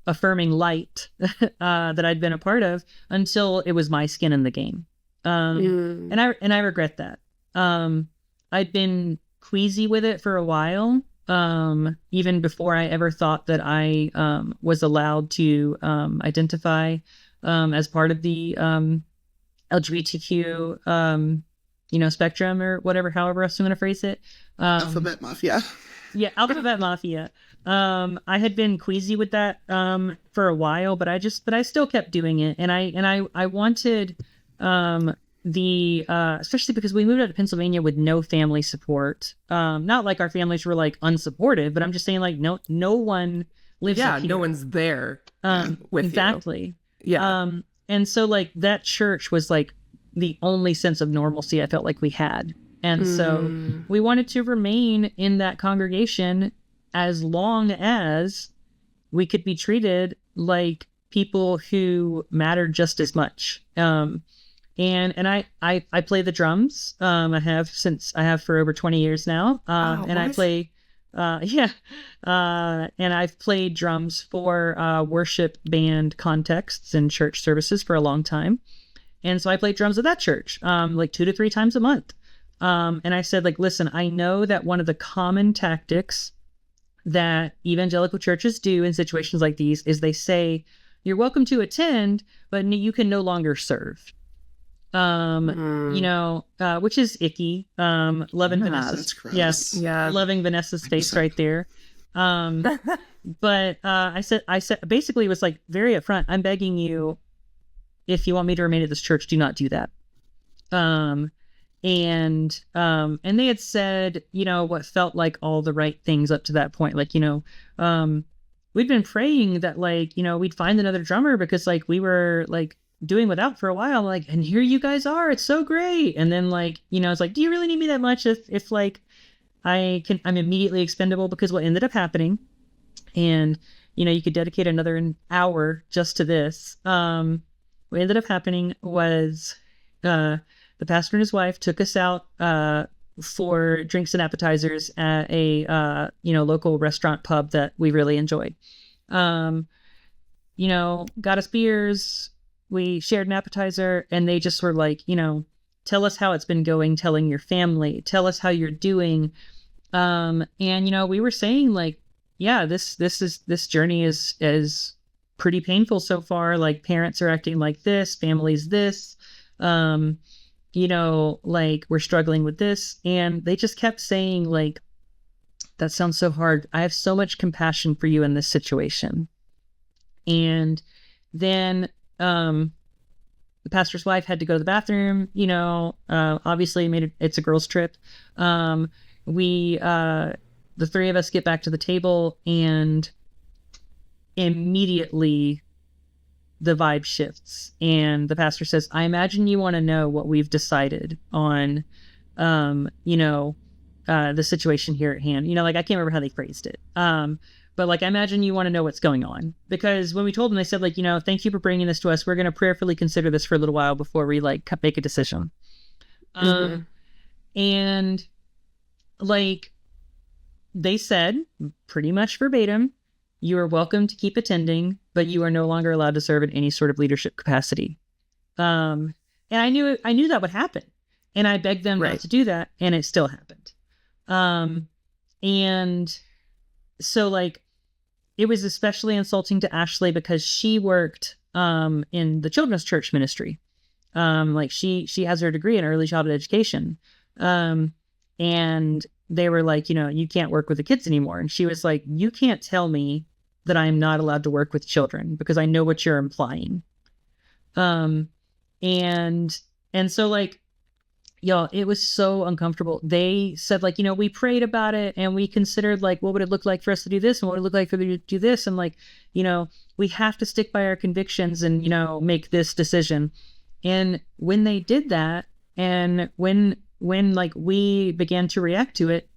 affirming light that I'd been a part of until it was my skin in the game. And I regret that. I'd been queasy with it for a while, even before I ever thought that I was allowed to identify as part of the LGBTQ spectrum or whatever, however else you want to phrase it. Alphabet Mafia. Yeah, Alphabet Mafia. I had been queasy with that for a while, but I still kept doing it, and I wanted especially because we moved out to Pennsylvania with no family support. Not like our families were like unsupportive, but I'm just saying like no one lives. Yeah, no one's there with exactly. You. Yeah. And so like that church was like the only sense of normalcy I felt like we had. And so we wanted to remain in that congregation as long as we could be treated like people who mattered just as much. And I play the drums. I have for over 20 years now. And I play, and I've played drums for worship band contexts and church services for a long time. And so I played drums at that church, like 2 to 3 times a month. And I said, like, listen, I know that one of the common tactics that evangelical churches do in situations like these is they say, you're welcome to attend, but you can no longer serve. Which is icky. Loving Vanessa. That's gross. Yes. Yeah. Loving Vanessa's face right there. But I said basically it was like very upfront. I'm begging you, if you want me to remain at this church, do not do that. And they had said, what felt like all the right things up to that point. Like, we'd been praying that like, we'd find another drummer because like we were like doing without for a while, like, and here you guys are, it's so great. And then like, it's like, do you really need me that much if like I'm immediately expendable? Because what ended up happening, and you could dedicate another hour just to this. What ended up happening was the pastor and his wife took us out for drinks and appetizers at a local restaurant pub that we really enjoyed. Got us beers. We shared an appetizer, and they just were like, tell us how it's been going, telling your family, tell us how you're doing. And we were saying like, yeah, this journey is pretty painful so far. Like parents are acting like this, families this, like we're struggling with this. And they just kept saying like, that sounds so hard. I have so much compassion for you in this situation. And then the pastor's wife had to go to the bathroom, obviously it's a girls' trip. We, the three of us get back to the table, and immediately the vibe shifts. And the pastor says, I imagine you want to know what we've decided on, the situation here at hand. Like I can't remember how they phrased it. But like, I imagine you want to know what's going on, because when we told them, they said like, thank you for bringing this to us. We're going to prayerfully consider this for a little while before we like make a decision. And like they said pretty much verbatim, you are welcome to keep attending, but you are no longer allowed to serve in any sort of leadership capacity. And I knew that would happen, and I begged them not to do that, and it still happened. And so like, it was especially insulting to Ashley because she worked in the children's church ministry. Like she has her degree in early childhood education. And they were like, you can't work with the kids anymore. And she was like, you can't tell me that I'm not allowed to work with children because I know what you're implying. And so like, y'all, it was so uncomfortable. They said like, we prayed about it and we considered like, what would it look like for us to do this? And what would it look like for them to do this? And like, we have to stick by our convictions and, make this decision. And when they did that, and when like we began to react to it,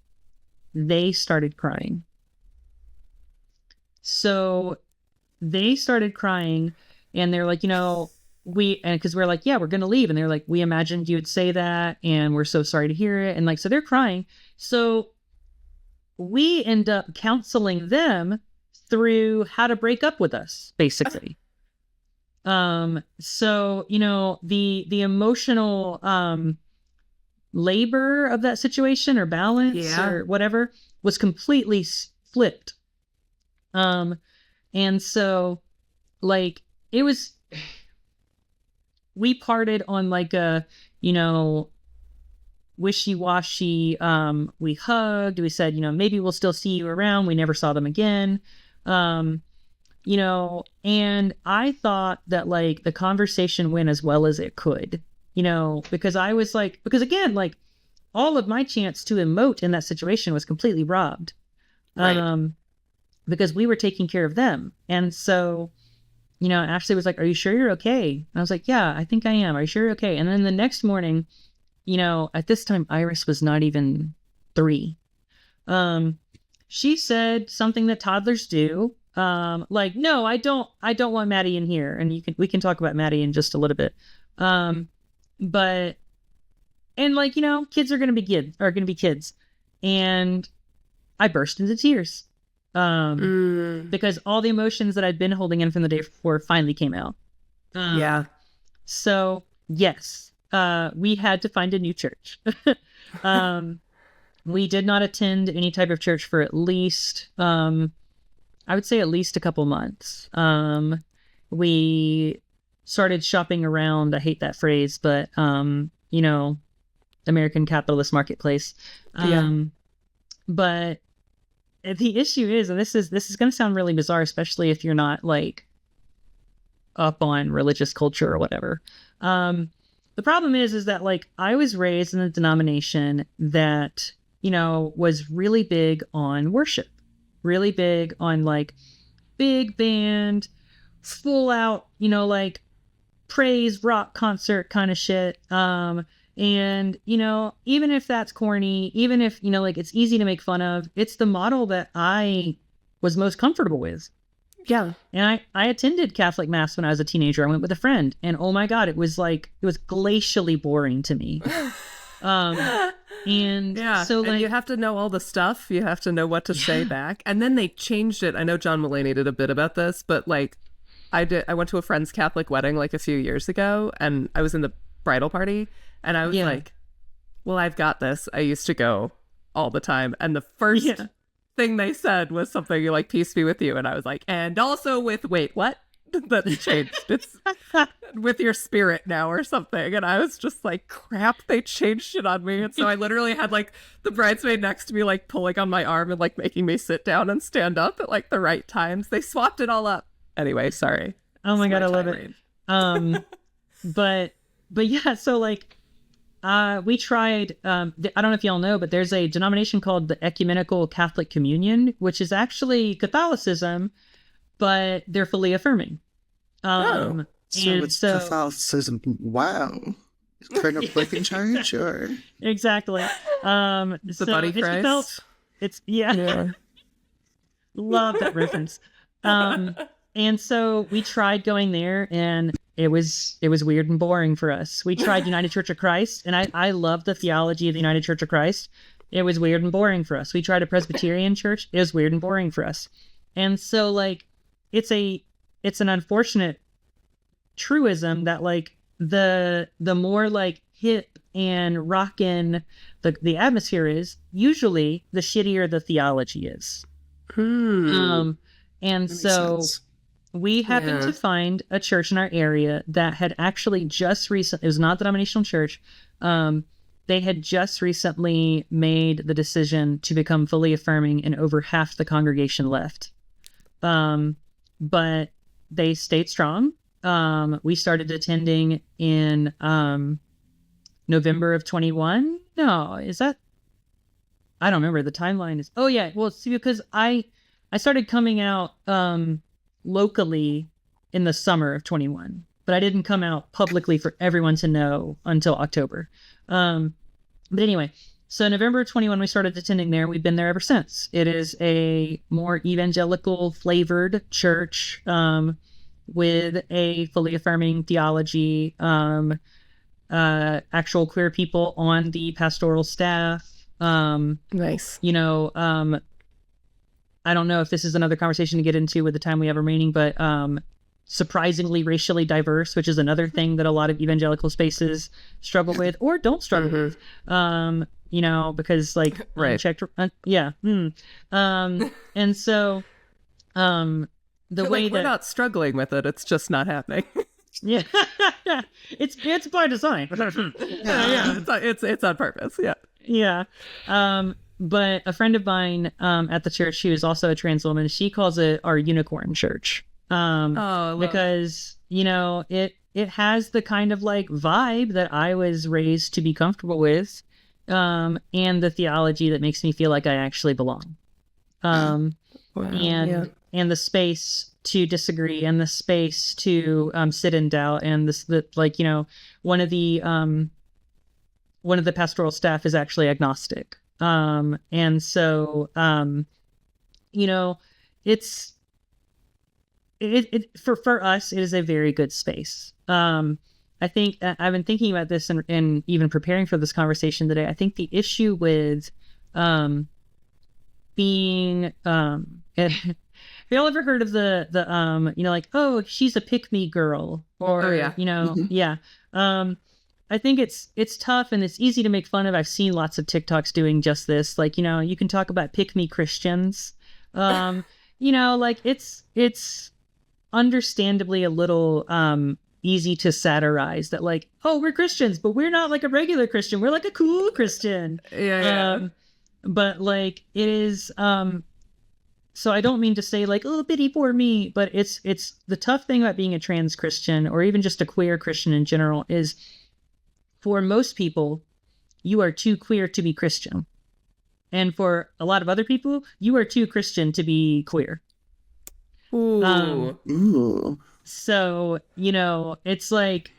they started crying. So they started crying, and they're like, because we're like, yeah, we're going to leave. And they're like, we imagined you would say that, and we're so sorry to hear it. And like, so they're crying. So we end up counseling them through how to break up with us, basically. So, the emotional, labor of that situation or balance or whatever was completely flipped. And so like, it was we parted on like a, you know, wishy-washy. We hugged. We said, you know, maybe we'll still see you around. We never saw them again. You know, and I thought that like the conversation went as well as it could, you know, because I was like, because again, like all of my chance to emote in that situation was completely robbed. Right. Because we were taking care of them. And so, you know, Ashley was like, are you sure you're okay? And I was like, yeah, I think I am. Are you sure you're okay? And then the next morning, you know, at this time, Iris was not even 3. She said something that toddlers do. Like, no, I don't want Maddie in here. And we can talk about Maddie in just a little bit. But, and like, you know, kids are going to be kids. And I burst into tears. Because all the emotions that I'd been holding in from the day before finally came out. Yeah. So yes, we had to find a new church. We did not attend any type of church for at least, I would say at least a couple months. We started shopping around. I hate that phrase, but, you know, American capitalist marketplace. But the issue is, and this is going to sound really bizarre, especially if you're not like up on religious culture or whatever. The problem is that like I was raised in a denomination that, you know, was really big on worship, really big on like big band, full out, you know, like praise rock concert kind of shit. And, you know, even if that's corny, even if, you know, like it's easy to make fun of, it's the model that I was most comfortable with. Yeah. And I attended Catholic Mass when I was a teenager. I went with a friend and oh my God, it was glacially boring to me. And yeah, so like, and you have to know all the stuff. You have to know what to say back. And then they changed it. I know John Mulaney did a bit about this, but like I went to a friend's Catholic wedding like a few years ago and I was in the bridal party. And I was like, well, I've got this. I used to go all the time. And the first thing they said was something like, peace be with you. And I was like, and also with, wait, what? That changed. It's with your spirit now or something. And I was just like, crap, they changed it on me. And so I literally had like the bridesmaid next to me, like pulling on my arm and like making me sit down and stand up at like the right times. They swapped it all up. Anyway, sorry. Oh my God, I love it. But yeah, so like, we tried, I don't know if y'all know, but there's a denomination called the Ecumenical Catholic Communion, which is actually Catholicism, but they're fully affirming. So it's Catholicism. Wow. Is Colonel Click in charge? Or? Exactly. The Buddy Christ. Yeah. Love that reference. And so we tried going there and it was weird and boring for us. We tried United Church of Christ, and I love the theology of the United Church of Christ. It was weird and boring for us. We tried a Presbyterian church. It was weird and boring for us. And so like it's an unfortunate truism that like the more like hip and rockin' the atmosphere is, usually the shittier the theology is. And that so we happened to find a church in our area that had actually just recently, it was not a denominational church. They had just recently made the decision to become fully affirming and over half the congregation left. But they stayed strong. We started attending in November of 21. No, is that? I don't remember. The timeline is. Oh yeah. Well, see, because I started coming out locally in the summer of 21, but I didn't come out publicly for everyone to know until October. But anyway, so November of 21, we started attending there. We've been there ever since. It is a more evangelical flavored church with a fully affirming theology, actual queer people on the pastoral staff. Nice. You know, I don't know if this is another conversation to get into with the time we have remaining, but surprisingly racially diverse, which is another thing that a lot of evangelical spaces struggle with or don't struggle with. You know, because like unchecked, and so the way like, we're not struggling with it, it's just not happening. Yeah. Yeah, it's by design. It's on purpose. Yeah. Yeah. But a friend of mine at the church, she was also a trans woman, she calls it our unicorn church. Because, it has the kind of like vibe that I was raised to be comfortable with, and the theology that makes me feel like I actually belong. And the space to disagree, and the space to sit in doubt, and one of the pastoral staff is actually agnostic. And so it's for us, it is a very good space. I think I've been thinking about this and even preparing for this conversation today. I think the issue with being have y'all ever heard of the like, oh, she's a pick-me girl, or I think it's tough and it's easy to make fun of. I've seen lots of TikToks doing just this. Like, you can talk about pick-me Christians. Like it's understandably a little easy to satirize that, like, oh, we're Christians, but we're not like a regular Christian. We're like a cool Christian. But like it is so I don't mean to say like, oh, pity for me, but it's the tough thing about being a trans Christian, or even just a queer Christian in general, is for most people, you are too queer to be Christian. And for a lot of other people, you are too Christian to be queer. Ooh. So, it's like,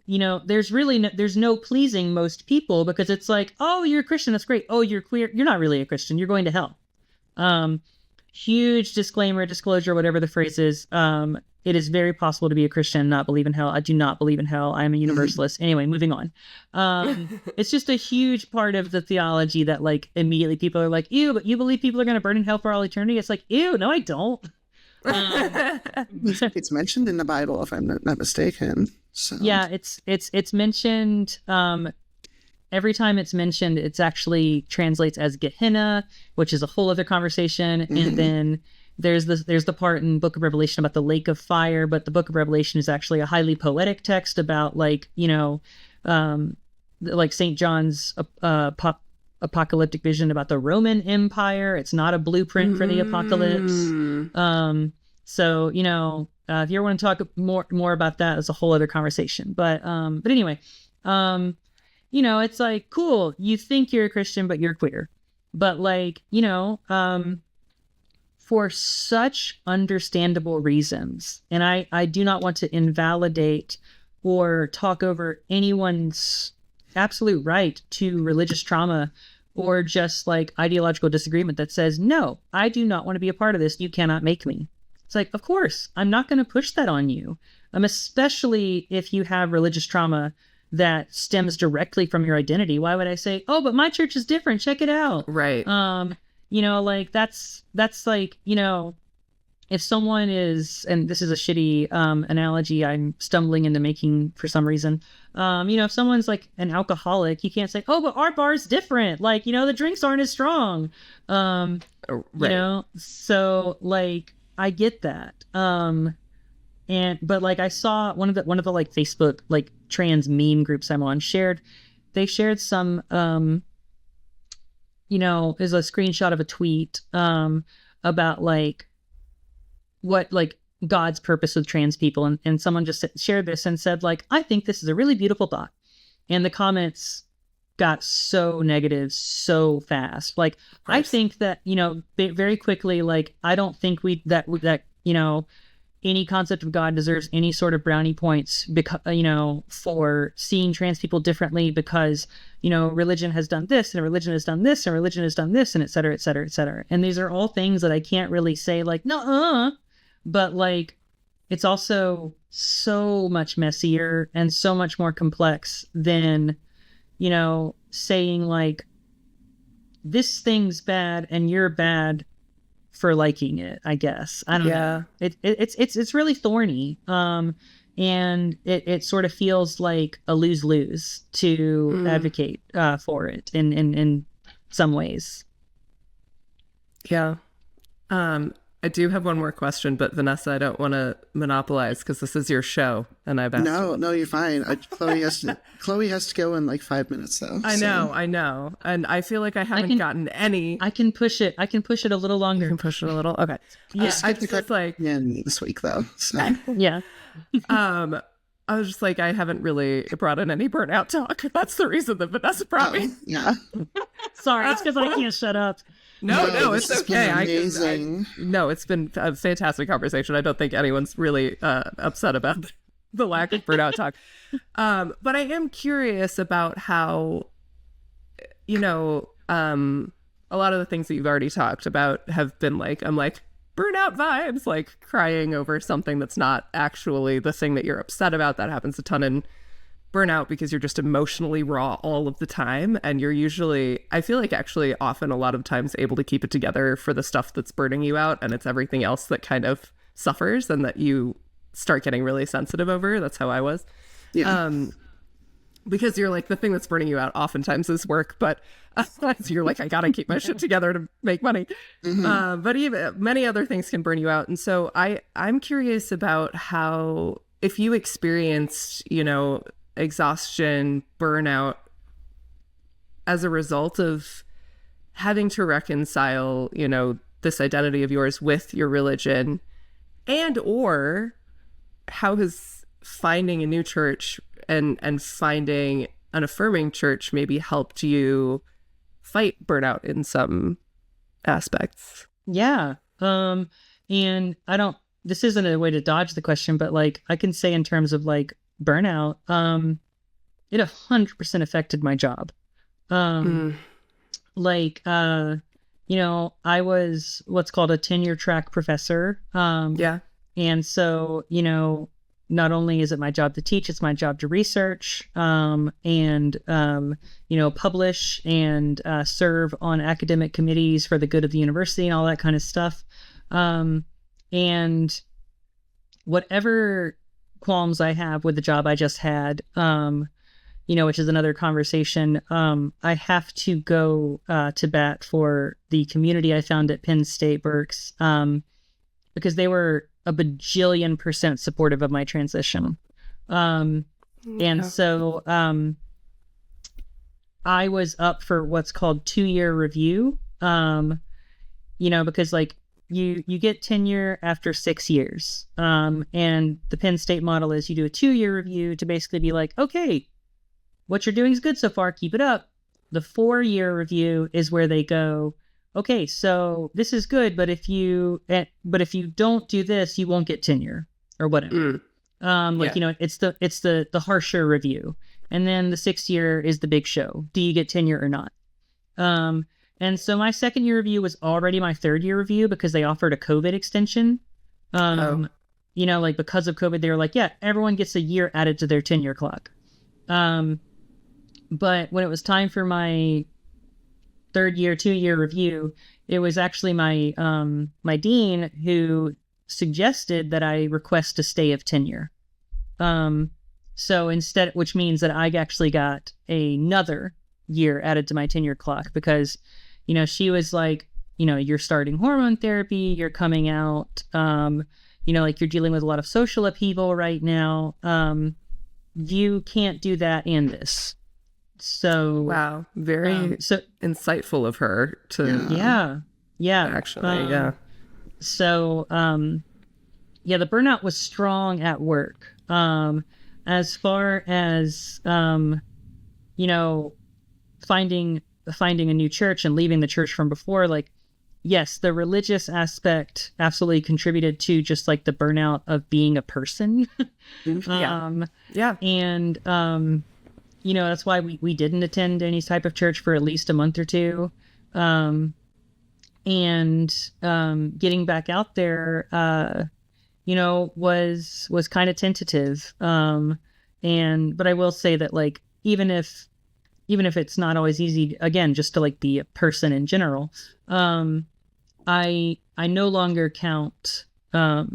there's no pleasing most people, because it's like, oh, you're a Christian, that's great. Oh, you're queer, you're not really a Christian, you're going to hell. Huge disclosure, whatever the phrase is. It is very possible to be a Christian and not believe in hell. I do not believe in hell. I am a universalist. Anyway, moving on. It's just a huge part of the theology that, like, immediately people are like, ew, but you believe people are going to burn in hell for all eternity? It's like, ew, no, I don't. It's mentioned in the Bible, if I'm not mistaken. So yeah, it's mentioned. Every time it's mentioned, it's actually translates as Gehenna, which is a whole other conversation. And then there's the part in Book of Revelation about the lake of fire, but the Book of Revelation is actually a highly poetic text about, like, like St. John's apocalyptic vision about the Roman Empire. It's not a blueprint for the apocalypse. So, if you ever want to talk more about that, it's a whole other conversation. But anyway, it's like, cool, you think you're a Christian, but you're queer. But like, for such understandable reasons, and I do not want to invalidate or talk over anyone's absolute right to religious trauma or just like ideological disagreement that says, no, I do not want to be a part of this. You cannot make me. It's like, of course, I'm not going to push that on you. Especially if you have religious trauma that stems directly from your identity. Why would I say, oh, but my church is different, check it out? Right. Like that's like, if someone is, and this is a shitty analogy I'm stumbling into making for some reason, if someone's like an alcoholic, you can't say, oh, but our bar's different, like, the drinks aren't as strong. Right. So like I get that. But like I saw one of the like Facebook like trans meme groups I'm on they shared some is a screenshot of a tweet about like what like God's purpose with trans people, and someone just shared this and said, like, I think this is a really beautiful thought, and the comments got so negative so fast. Like, I think that very quickly, like, I don't think that any concept of God deserves any sort of brownie points because, for seeing trans people differently because, religion has done this and religion has done this and religion has done this and et cetera, et cetera, et cetera. And these are all things that I can't really say like, no, but like, it's also so much messier and so much more complex than, saying like, this thing's bad and you're bad for liking it, I guess. I don't know. It's really thorny. And it sort of feels like a lose-lose to advocate for it in some ways. Yeah. I do have one more question, but Vanessa, I don't want to monopolize because this is your show, and I've asked. No, you're fine. Chloe has to go in like 5 minutes, though. I know, and I feel like I haven't gotten any. I can push it a little longer. You can push it a little. Okay. Yeah, I just like this week though. So. Yeah. I was just like, I haven't really brought in any burnout talk. That's the reason that Vanessa brought me. Yeah. Sorry, it's because I can't shut up. No, it's okay. Amazing. No, it's been a fantastic conversation. I don't think anyone's really upset about the lack of burnout talk. But I am curious about how, a lot of the things that you've already talked about have been like, I'm like, burnout vibes, like crying over something that's not actually the thing that you're upset about. That happens a ton in burnout because you're just emotionally raw all of the time, and you're usually, I feel like actually often a lot of times able to keep it together for the stuff that's burning you out, and it's everything else that kind of suffers and that you start getting really sensitive over. That's how I was. Because you're like, the thing that's burning you out oftentimes is work, but you're like, I gotta keep my shit together to make money. But even many other things can burn you out. And so I'm curious about how, if you experienced, exhaustion, burnout as a result of having to reconcile, this identity of yours with your religion, and or how has finding a new church and finding an affirming church maybe helped you fight burnout in some aspects? Yeah. And this isn't a way to dodge the question, but like, I can say in terms of like burnout, it 100% affected my job. I was what's called a tenure track professor. And so, not only is it my job to teach, it's my job to research, and publish and serve on academic committees for the good of the university and all that kind of stuff. And whatever qualms I have with the job I just had, which is another conversation, I have to go to bat for the community I found at Penn State Berks, because they were a bajillion % supportive of my transition. And so I was up for what's called 2-year review, because like you get tenure after 6 years. And the Penn State model is you do a 2-year review to basically be like, okay, what you're doing is good so far, keep it up. The 4-year review is where they go, okay, so this is good, but if you don't do this, you won't get tenure or whatever. It's the harsher review. And then the 6th year is the big show. Do you get tenure or not? And so my 2nd year review was already my 3rd year review because they offered a COVID extension. Because of COVID, they were like, yeah, everyone gets a year added to their tenure clock. But when it was time for my 3rd year, 2-year review, it was actually my dean who suggested that I request a stay of tenure. So instead, which means that I actually got another year added to my tenure clock because, she was like, you're starting hormone therapy, you're coming out, like you're dealing with a lot of social upheaval right now. You can't do that and this. So wow, very insightful of her to actually. So the burnout was strong at work. As far as finding a new church and leaving the church from before, like, yes, the religious aspect absolutely contributed to just like the burnout of being a person. And that's why we didn't attend any type of church for at least a month or two. Getting back out there, was kind of tentative. But I will say that like, even if it's not always easy, again, just to like be a person in general, I no longer count, my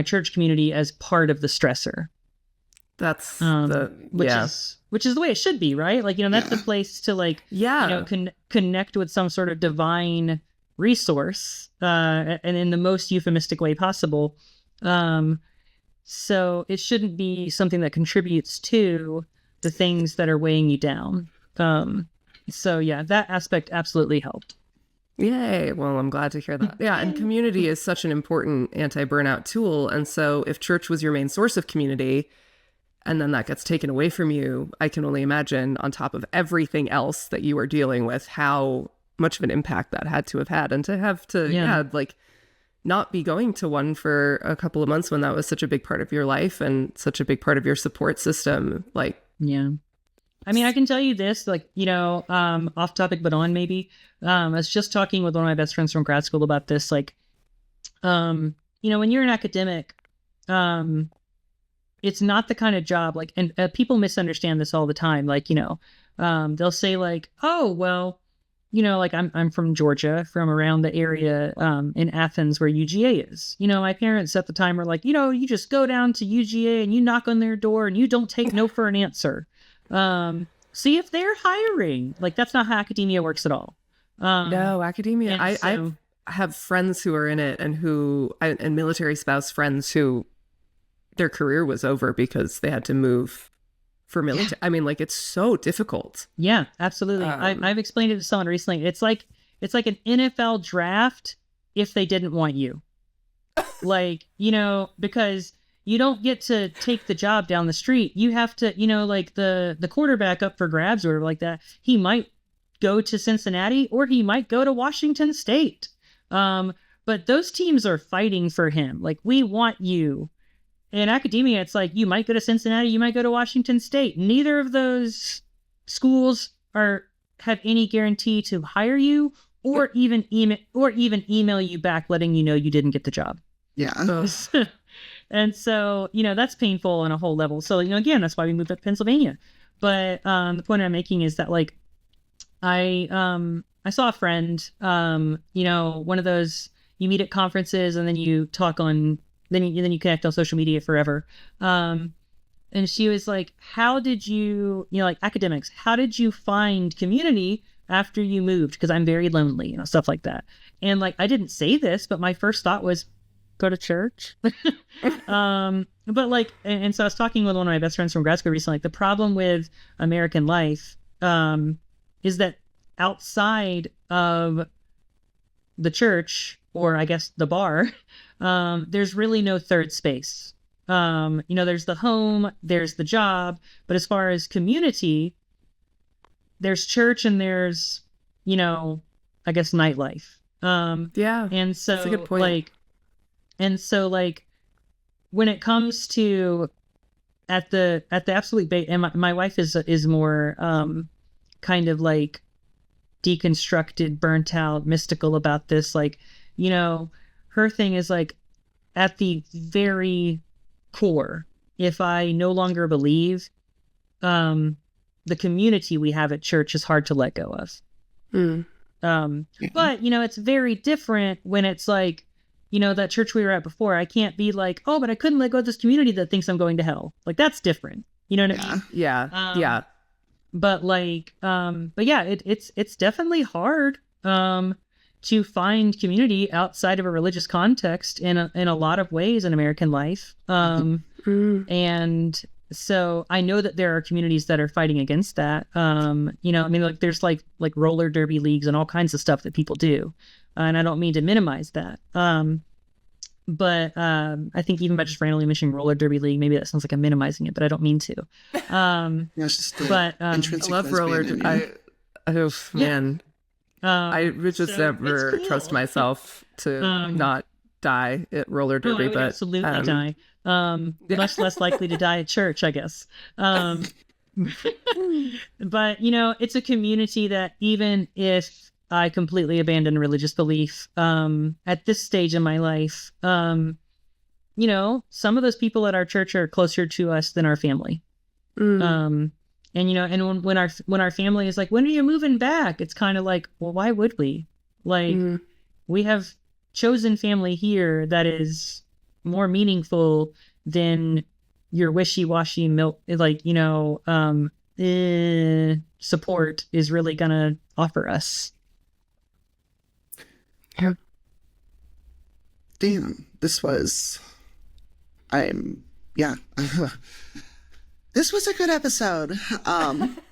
church community as part of the stressor. That's which is the way it should be, right? Like, that's the place to like, connect with some sort of divine resource, and in the most euphemistic way possible. So it shouldn't be something that contributes to the things that are weighing you down. So yeah, that aspect absolutely helped. Yay. Well, I'm glad to hear that. Yeah. And community is such an important anti-burnout tool. And so if church was your main source of community and then that gets taken away from you, I can only imagine on top of everything else that you are dealing with, how much of an impact that had to have had. And to have to, like not be going to one for a couple of months when that was such a big part of your life and such a big part of your support system. Like, yeah. I mean, I can tell you this, like, you know, off topic, but on maybe, I was just talking with one of my best friends from grad school about this, like, you know, when you're an academic, it's not the kind of job, like, and people misunderstand this all the time. Like, you know, they'll say like, oh, well, you know, like I'm from Georgia, from around the area in Athens where UGA is. You know, my parents at the time were like, you know, you just go down to UGA and you knock on their door and you don't take no for an answer. See if they're hiring. Like, that's not how academia works at all. No, academia. I have friends who are in it and military spouse friends who their career was over because they had to move for military. Yeah. I mean, like, it's so difficult. Yeah, absolutely. I've explained it to someone recently. It's like an NFL draft if they didn't want you. Like, you know, because you don't get to take the job down the street. You have to, you know, like the quarterback up for grabs or whatever like that. He might go to Cincinnati or he might go to Washington State. But those teams are fighting for him. Like, we want you. In academia, it's like you might go to Cincinnati, you might go to Washington State. Neither of those schools have any guarantee to hire you or even email you back letting you know you didn't get the job. Yeah. And so, you know, that's painful on a whole level. So, you know, again, that's why we moved up to Pennsylvania. But the point I'm making is that, like, I saw a friend, you know, one of those you meet at conferences and then you talk on. Then you connect on social media forever. And she was like, how did you know, like academics, how did you find community after you moved? Because I'm very lonely, you know, stuff like that. And like, I didn't say this, but my first thought was go to church. But like, and so I was talking with one of my best friends from grad school recently, like the problem with American life is that outside of the church, or I guess the bar, there's really no third space. You know, there's the home, there's the job, but as far as community, there's church and there's, you know, I guess nightlife. Yeah. And so that's a good point. like when it comes to at the absolute base, and my wife is more kind of like deconstructed, burnt out, mystical about this, like, you know, her thing is like at the very core, if I no longer believe, the community we have at church is hard to let go of. But, you know, it's very different when it's like, you know, that church we were at before, I can't be like, oh, but I couldn't let go of this community that thinks I'm going to hell. Like, that's different. You know what I mean? Yeah. Yeah. But like, but yeah, it's definitely hard, to find community outside of a religious context in a lot of ways in American life. And so I know that there are communities that are fighting against that. You know, I mean, like there's like roller derby leagues and all kinds of stuff that people do. And I don't mean to minimize that. But I think even by just randomly mentioning roller derby league, maybe that sounds like I'm minimizing it, but I don't mean to. Yeah, it's just I love roller derby. Man. I would just never trust myself to not die at roller derby, but absolutely die. Much less likely to die at church, I guess. But you know, it's a community that even if I completely abandon religious belief, at this stage in my life, you know, some of those people at our church are closer to us than our family. And, you know, and when our family is like, when are you moving back? It's kind of like, well, why would we? Like, we have chosen family here that is more meaningful than your wishy-washy milk, like, you know, support is really going to offer us. Damn, this was... This was a good episode.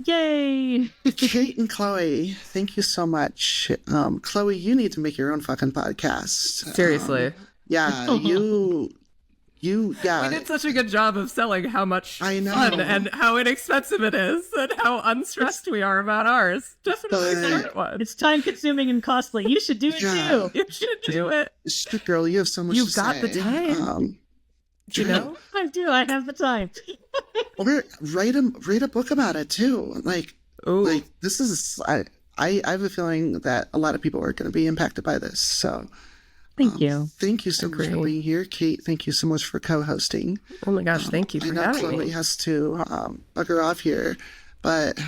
Yay! Kate and Chloe, thank you so much. Chloe, you need to make your own fucking podcast. Seriously. We did such a good job of selling how much fun and how inexpensive it is and how unstressed we are about ours. Definitely start one. It's time consuming and costly. You should do it too. You should do it. Girl, you have so much to say. You've got the time. You know? I do. I have the time. Or write a book about it too. Like this is I have a feeling that a lot of people are going to be impacted by this. So thank you. Thank you so much for being here, Kate. Thank you so much for co-hosting. Oh my gosh, thank you for having Chloe me. has to bugger off here, but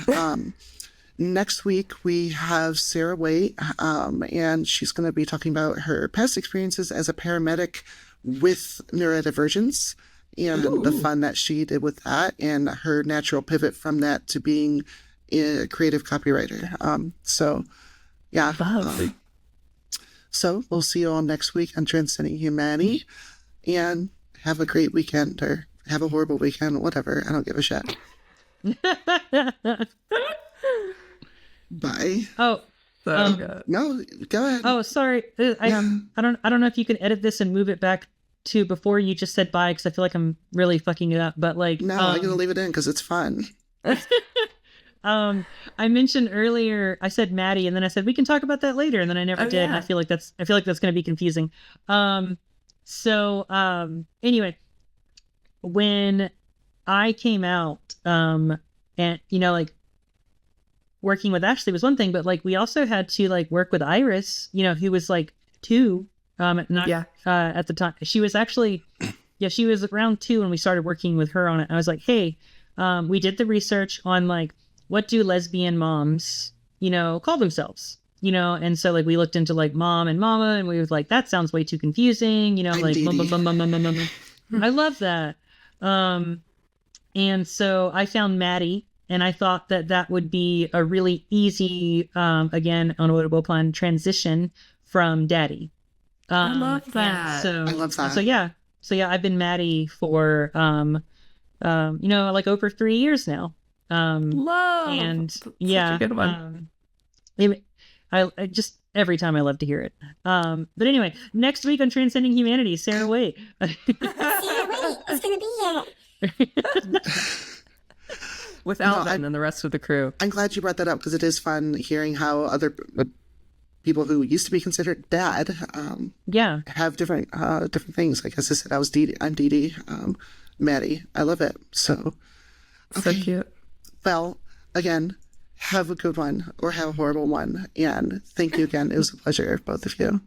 next week we have Sarah Waite, and she's going to be talking about her past experiences as a paramedic with neurodivergence and the fun that she did with that and her natural pivot from that to being a creative copywriter. So we'll see you all next week on Transcending Humanity, and have a great weekend, or have a horrible weekend, whatever. I don't give a shit. Bye. Oh, no, go ahead. Oh, sorry. I don't know if you can edit this and move it back to before you just said bye, because I feel like I'm really fucking it up. But like, no, I'm gonna leave it in because it's fun. I mentioned earlier, I said Maddie, and then I said we can talk about that later, and then I never did. Yeah. And I feel like that's gonna be confusing. Anyway, when I came out, and like working with Ashley was one thing, but like we also had to like work with Iris, who was like 2. At the time she was actually, she was around 2 when we started working with her on it. I was like, hey, we did the research on like, what do lesbian moms, call themselves, and so like we looked into like mom and mama, and we was like, that sounds way too confusing, like, I love that. And so I found Maddie, and I thought that would be a really easy, again, unavoidable plan transition from Daddy. I love that. I love that. So yeah, I've bbeen Maddie for, like over 3 years now. Love. And That's yeah, such a good one. I just, every time I love to hear it. But anyway, next week on Transcending Humanity, Sarah Waite. Sarah Waite is going to be here. Without them and the rest of the crew. I'm glad you brought that up because it is fun hearing how other people who used to be considered dad have different things. Like as I said, I'm Dee Dee, Maddie. I love it. So cute. Well, again, have a good one or have a horrible one. And thank you again. It was a pleasure, both of you.